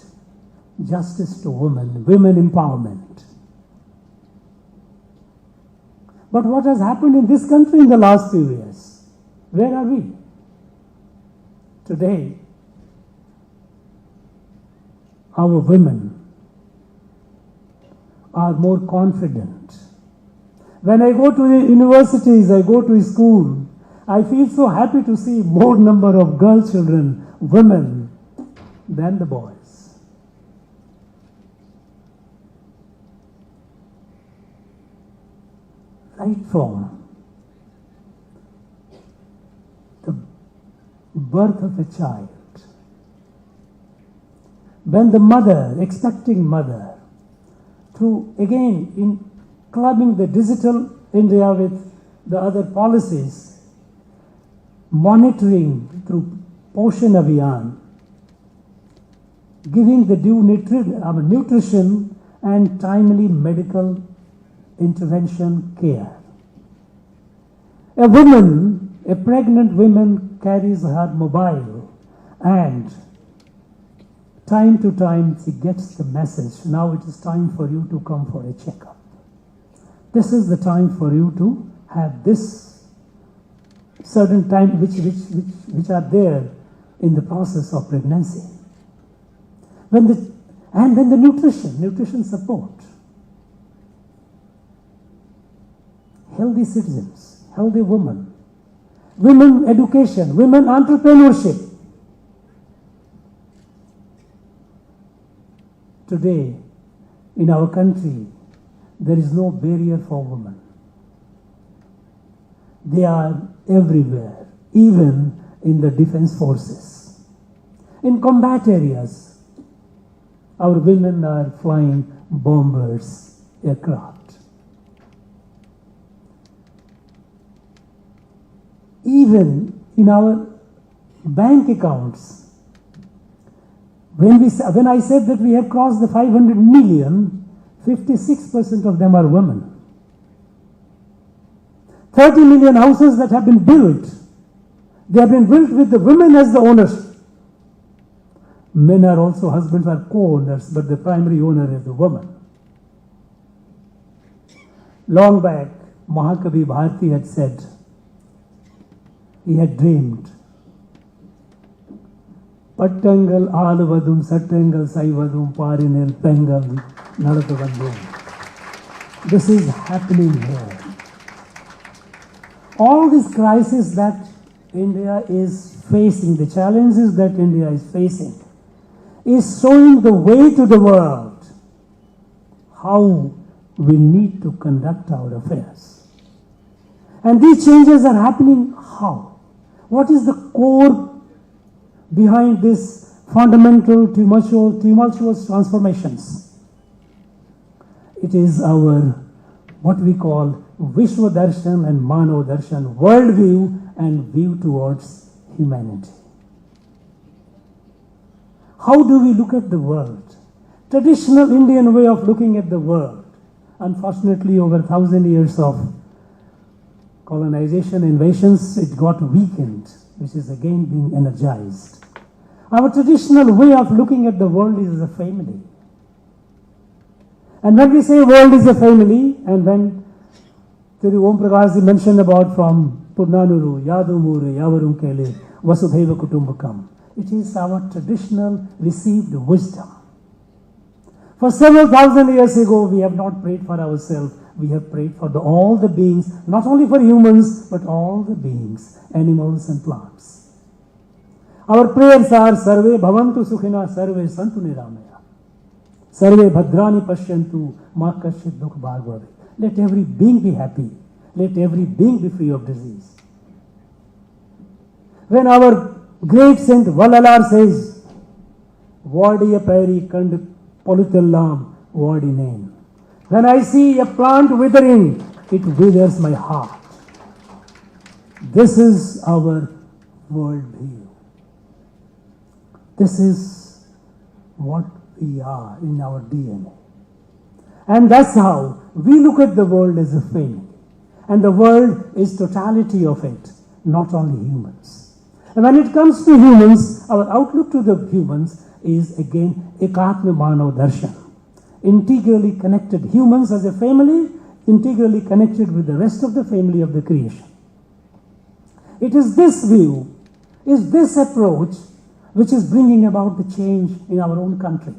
justice to women, women empowerment. But what has happened in this country in the last few years? Where are we? Today, our women are more confident. When I go to the universities, I go to school, I feel so happy to see more number of girl children, women, than the boys. Right from the birth of a child, when the mother, expecting mother, through again in clubbing the digital India with the other policies, monitoring through Poshan Abhiyan, giving the due nutrition and timely medical intervention care. A woman, a pregnant woman carries her mobile and time to time she gets the message, now it is time for you to come for a checkup. This is the time for you to have this certain time which are there in the process of pregnancy. And then the nutrition support. Healthy citizens, healthy women, women education, women entrepreneurship. Today, in our country, there is no barrier for women. They are everywhere, even in the defense forces. In combat areas, our women are flying bombers, aircraft. Even in our bank accounts, when I said that we have crossed the 500 million, 56% of them are women. 30 million houses that have been built, they have been built with the women as the owners. Men are also, husbands are co-owners, but the primary owner is the woman. Long back, Mahakavi Bharati had said, he had dreamed, Pattangal Alavadum, Sattangal Saivadum, Parinil Pengal, Naratavandum. This is happening here. all these crises that India is facing, the challenges that India is facing, is showing the way to the world how we need to conduct our affairs. And these changes are happening how? What is the core behind this fundamental tumultuous transformations? It is our what we call Vishwa Darshan and Mano Darshan, worldview and view towards humanity. How do we look at the world? Traditional Indian way of looking at the world, unfortunately over 1,000 years of colonization, invasions, it got weakened, which is again being energized. Our traditional way of looking at the world is as a family. And when we say world is a family, and when Thiru Om Prakash mentioned about from Purnanuru, Yadumuru, Yavarum Kele, Vasudhaiva Kutumbakam, it is our traditional received wisdom. For several thousand years ago, we have not prayed for ourselves. We have prayed for all the beings, not only for humans, but all the beings, animals and plants. Our prayers are Sarve Bhavantu Sukhina, Sarve Santu Niramaya, Sarve Bhadrani Pashyantu, Ma Kashit Dukh Bhagavate. Let every being be happy. Let every being be free of disease. When our great saint Valalar says, Vadi a peri kand politellam, vadi name. When I see a plant withering, it withers my heart. This is our world view. This is what we are in our DNA. And that's how we look at the world as a family. And the world is totality of it, not only humans. And when it comes to humans, our outlook to the humans is again Ekatma Manav Darshan. Integrally connected humans as a family, integrally connected with the rest of the family of the creation. It is this view, is this approach which is bringing about the change in our own country.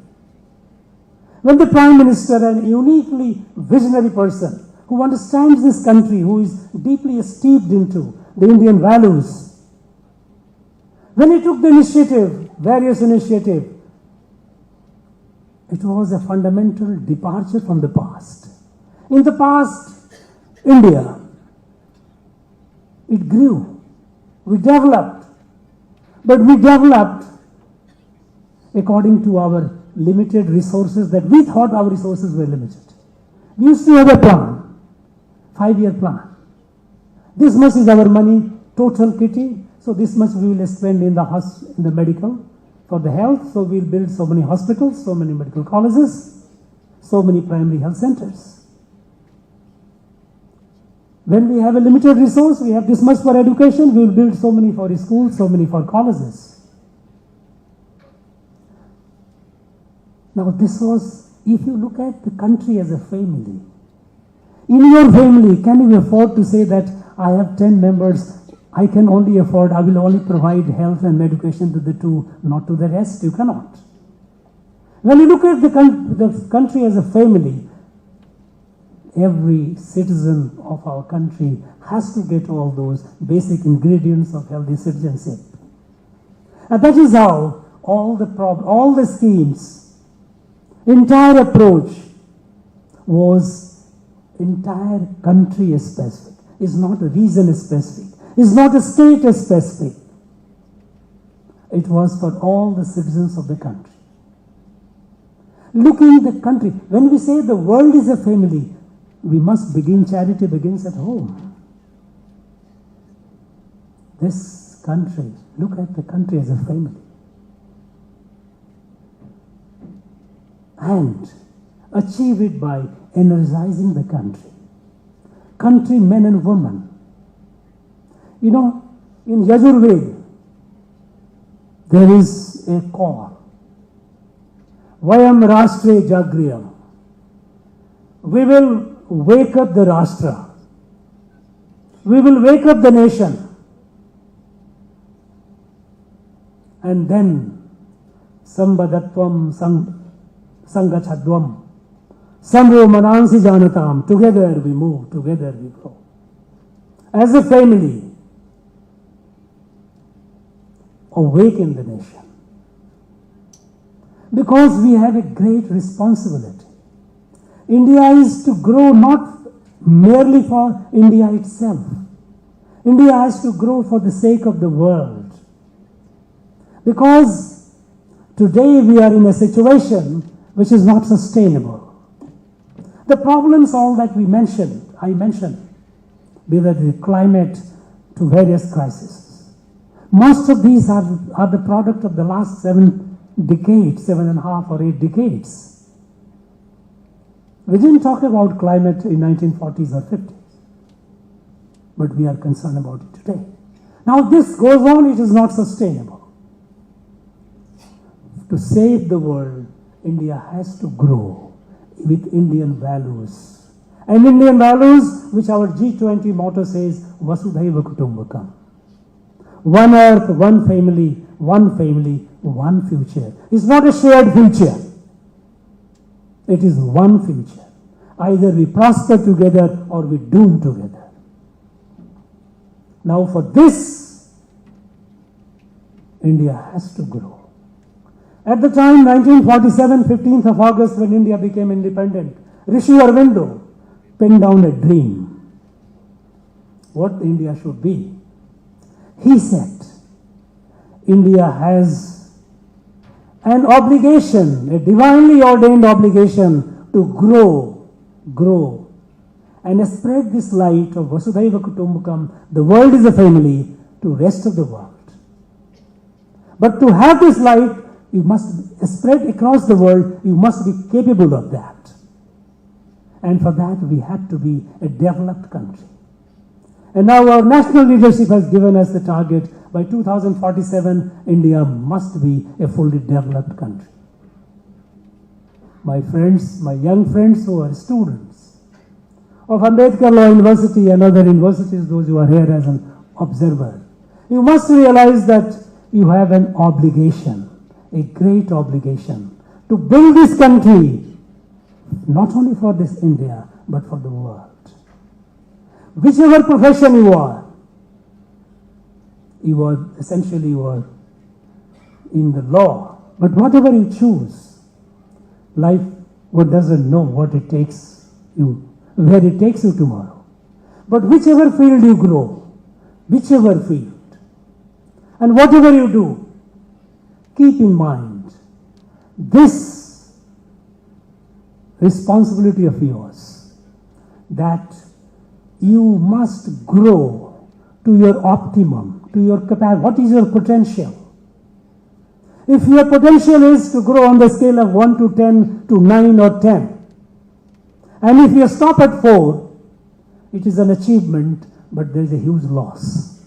When the Prime Minister, an uniquely visionary person who understands this country, who is deeply steeped into the Indian values, when he took the initiative, various initiatives, it was a fundamental departure from the past. In the past, India, it grew, we developed, but we developed according to our limited resources that we thought our resources were limited. We used to have a plan, 5-year plan. This much is our money, total kitty, so this much we will spend in the medical, for the health, so we'll build so many hospitals, so many medical colleges, so many primary health centers. When we have a limited resource, we have this much for education, we will build so many for schools, so many for colleges. Now this was, if you look at the country as a family, in your family, can you afford to say that I have 10 members, I can only afford, I will only provide health and education to the 2, not to the rest? You cannot. When you look at the country as a family, every citizen of our country has to get all those basic ingredients of healthy citizenship. And that is how all the schemes, entire approach was entire country specific, is not region specific, is not a state specific. It was for all the citizens of the country. Looking at the country, when we say the world is a family, we must begin, charity begins at home. This country, look at the country as a family. And achieve it by energizing the country. Country men and women. You know, in Yajurveda, there is a call. Vayam Rashtre Jagriyam. We will wake up the Rashtra. We will wake up the nation. And then, Sambadatvam Sangachadvam. Samro Manansi Janatam. Together we move, together we grow. as a family, awaken the nation. Because we have a great responsibility. India is to grow not merely for India itself. India has to grow for the sake of the world. Because today we are in a situation which is not sustainable. The problems all that I mentioned, be that the climate to various crises. Most of these are the product of the last 7 decades, 7.5 or 8 decades. We didn't talk about climate in 1940s or 50s, but we are concerned about it today. Now this goes on, it is not sustainable. To save the world, India has to grow with Indian values. And Indian values, which our G20 motto says, Vasudhaiva Kutumbakam. One earth, one family, one future. It's not a shared future. It is one future. Either we prosper together or we doom together. Now for this, India has to grow. At the time, 1947, 15th of August, when India became independent, Rishi Aurobindo penned down a dream. What India should be. He said, India has an obligation, a divinely ordained obligation to grow, and spread this light of Vasudhaiva Kutumbakam, the world is a family, to rest of the world. But to have this light, you must spread across the world, you must be capable of that. And for that, we have to be a developed country. And now our national leadership has given us the target, by 2047, India must be a fully developed country. My friends, my young friends who are students of Ambedkar Law University and other universities, those who are here as an observer, you must realize that you have an obligation, a great obligation, to build this country, not only for this India, but for the world. Whichever profession you are essentially in the law, but whatever you choose, life doesn't know what it takes you, where it takes you tomorrow. But whichever field you grow, whichever field, and whatever you do, keep in mind this responsibility of yours, that you must grow to your optimum, to your capacity. What is your potential? If your potential is to grow on the scale of 1 to 10 to 9 or 10, and if you stop at 4, it is an achievement, but there is a huge loss.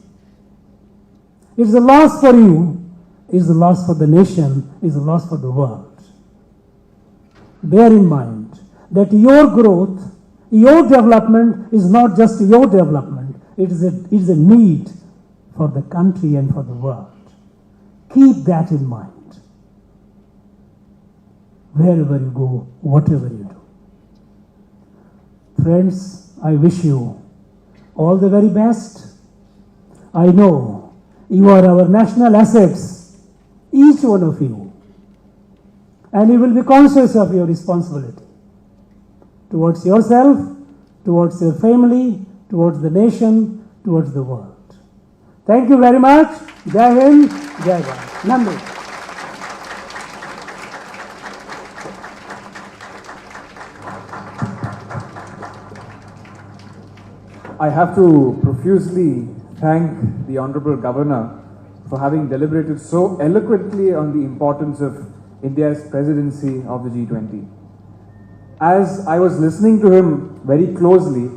It's a loss for you, it's a loss for the nation, it's a loss for the world. Bear in mind that your growth, your development is not just your development, it is a need for the country and for the world. Keep that in mind. Wherever you go, whatever you do. Friends, I wish you all the very best. I know you are our national assets, each one of you. And you will be conscious of your responsibility towards yourself, towards your family, towards the nation, towards the world. Thank you very much. Jai Hind, Jai Bharat. Namaste. I have to profusely thank the Honorable Governor for having deliberated so eloquently on the importance of India's presidency of the G20. As I was listening to him very closely,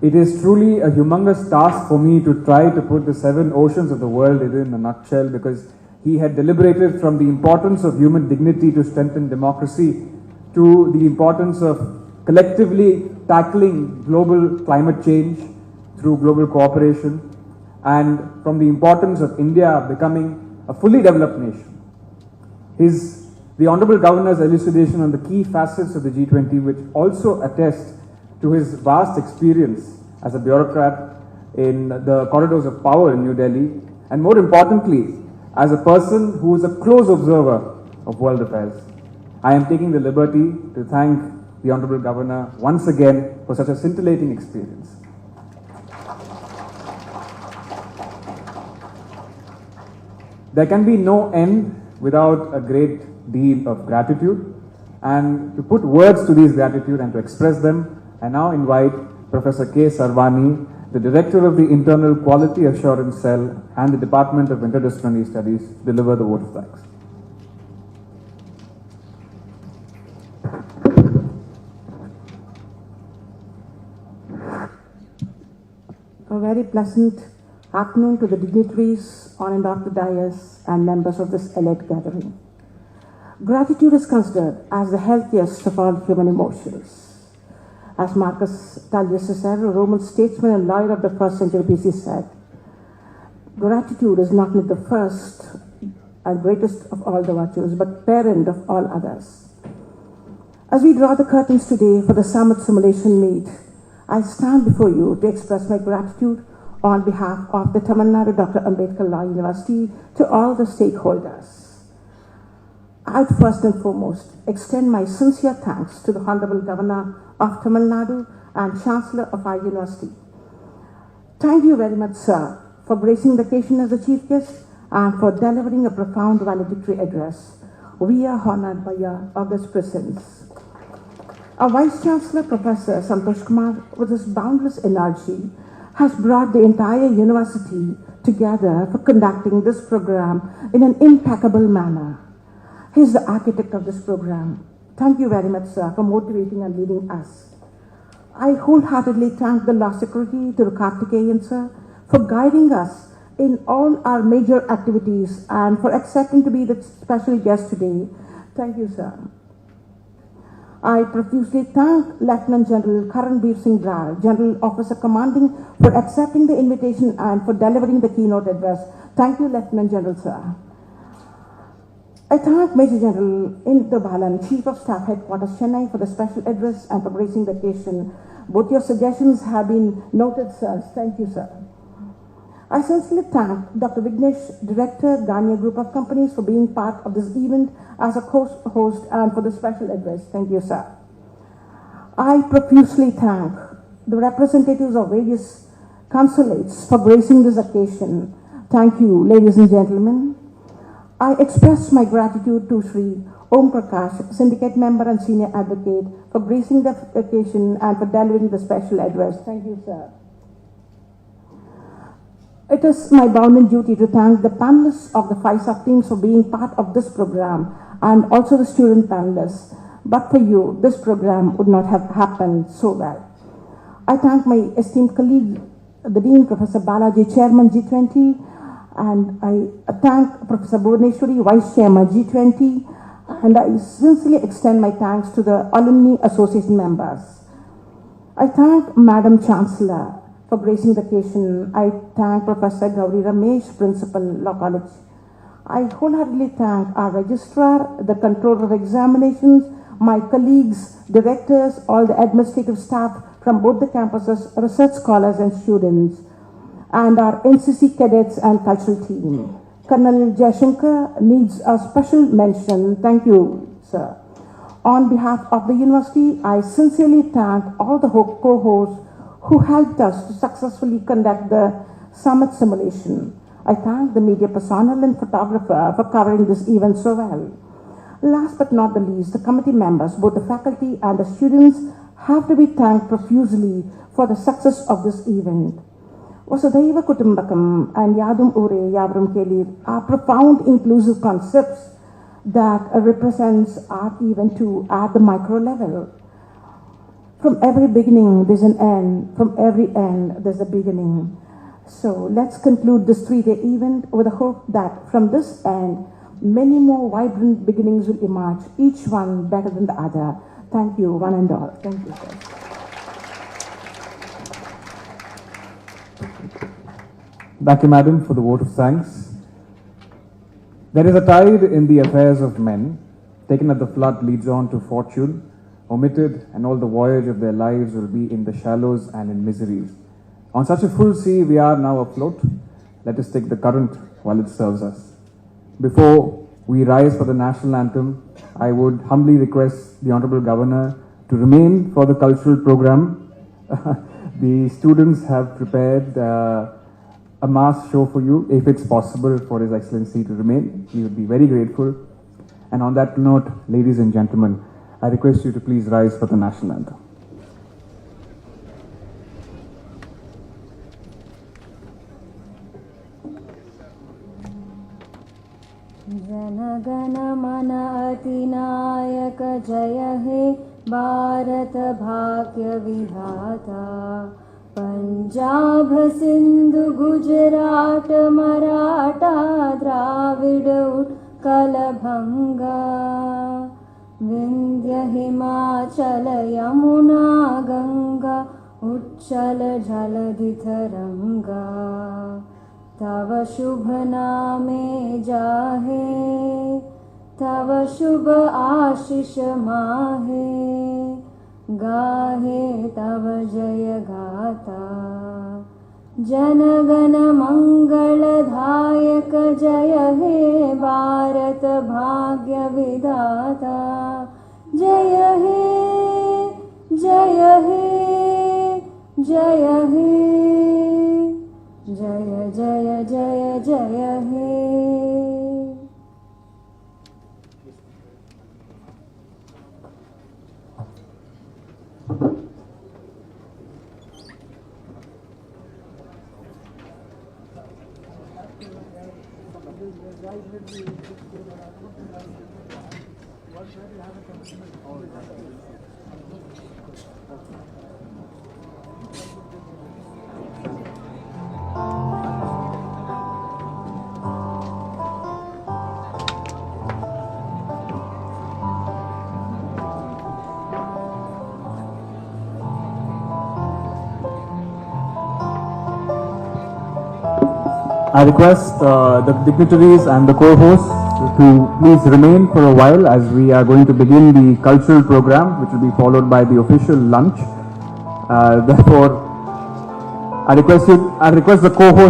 it is truly a humongous task for me to try to put the 7 oceans of the world in a nutshell, because he had deliberated from the importance of human dignity to strengthen democracy to the importance of collectively tackling global climate change through global cooperation, and from the importance of India becoming a fully developed nation. The Honorable Governor's elucidation on the key facets of the G20, which also attest to his vast experience as a bureaucrat, in the corridors of power in New Delhi, and more importantly, as a person who is a close observer of world affairs, I am taking the liberty to thank the Honorable Governor once again for such a scintillating experience. There can be no end without a great deal of gratitude, and to put words to these gratitude and to express them, I now invite Professor K. Sarvani, the Director of the Internal Quality Assurance Cell and the Department of Interdisciplinary Studies, to deliver the vote of thanks. A very pleasant afternoon to the dignitaries on and off the dais and members of this elite gathering. Gratitude is considered as the healthiest of all human emotions. As Marcus Tullius Cicero, a Roman statesman and lawyer of the 1st century BC, said, gratitude is not only the first and greatest of all the virtues, but parent of all others. As we draw the curtains today for the summit simulation meet, I stand before you to express my gratitude on behalf of the Tamil Nadu Dr. Ambedkar Law University to all the stakeholders. I would first and foremost extend my sincere thanks to the Honorable Governor of Tamil Nadu and Chancellor of our university. Thank you very much, sir, for gracing the occasion as the chief guest and for delivering a profound valedictory address. We are honored by your august presence. Our Vice Chancellor, Professor Santosh Kumar, with his boundless energy, has brought the entire university together for conducting this program in an impeccable manner. He is the architect of this program. Thank you very much, sir, for motivating and leading us. I wholeheartedly thank the Law Secretary, to Karthikeyan, sir, for guiding us in all our major activities and for accepting to be the special guest today. Thank you, sir. I profusely thank Lieutenant General Karanbir Singh Brar, General Officer Commanding, for accepting the invitation and for delivering the keynote address. Thank you, Lieutenant General, sir. I thank Major General Indra Balan, Chief of Staff Headquarters, Chennai, for the special address and for gracing the occasion. Both your suggestions have been noted, sir. Thank you, sir. I sincerely thank Dr. Vignesh, Director, Gania Group of Companies, for being part of this event as a host and for the special address. Thank you, sir. I profusely thank the representatives of various consulates for gracing this occasion. Thank you, ladies and gentlemen. I express my gratitude to Sri Om Prakash, Syndicate Member and Senior Advocate, for gracing the occasion and for delivering the special address. Thank you, sir. It is my bounden duty to thank the panelists of the 5 sub-teams for being part of this program and also the student panelists. But for you, this program would not have happened so well. I thank my esteemed colleague, the Dean, Professor Balaji, Chairman G20, and I thank Professor Bhuvaneshwari, Vice Chairman G20, and I sincerely extend my thanks to the Alumni Association members. I thank Madam Chancellor for gracing the occasion. I thank Professor Gauri Ramesh, Principal, Law College. I wholeheartedly thank our Registrar, the Controller of Examinations, my colleagues, directors, all the administrative staff from both the campuses, research scholars and students, and our NCC cadets and cultural team. Colonel Jayashankar needs a special mention. Thank you, sir. On behalf of the university, I sincerely thank all the co-hosts who helped us to successfully conduct the summit simulation. I thank the media personnel and photographer for covering this event so well. Last but not the least, the committee members, both the faculty and the students, have to be thanked profusely for the success of this event. Vasudhaiva Kutumbakam and Yadum Ure Yavram Kelir are profound inclusive concepts that represents our event too at the micro level. From every beginning there's an end, from every end there's a beginning. So let's conclude this 3-day event with the hope that from this end many more vibrant beginnings will emerge, each one better than the other. Thank you, one and all. Thank you, sir. Thank you, madam, for the vote of thanks. There is a tide in the affairs of men, taken at the flood leads on to fortune, omitted, and all the voyage of their lives will be in the shallows and in miseries. On such a full sea, we are now afloat. Let us take the current while it serves us. Before we rise for the national anthem, I would humbly request the Honorable Governor to remain for the cultural program. The students have prepared a mass show for you. If it's possible for His Excellency to remain, we would be very grateful. And on that note, ladies and gentlemen, I request you to please rise for the national anthem. जनगण मन अतिनायक जय हे भारत भाग्य विधाता पंजाब सिंधु गुजरात मराठा द्राविड उत्कल भंगा विंध्य हिमाचल यमुना गंगा उच्चल जलधि तरंगा तव शुभ नामे जाहे तव शुभ आशीष माहे गाहे तव जय गाता जनगण मंगलदायक जय हे भारत भाग्य विधाता जय हे जय हे जय हे जय जय जय जय हे I request the dignitaries and the co-hosts to please remain for a while as we are going to begin the cultural program, which will be followed by the official lunch. Therefore, I request the co-hosts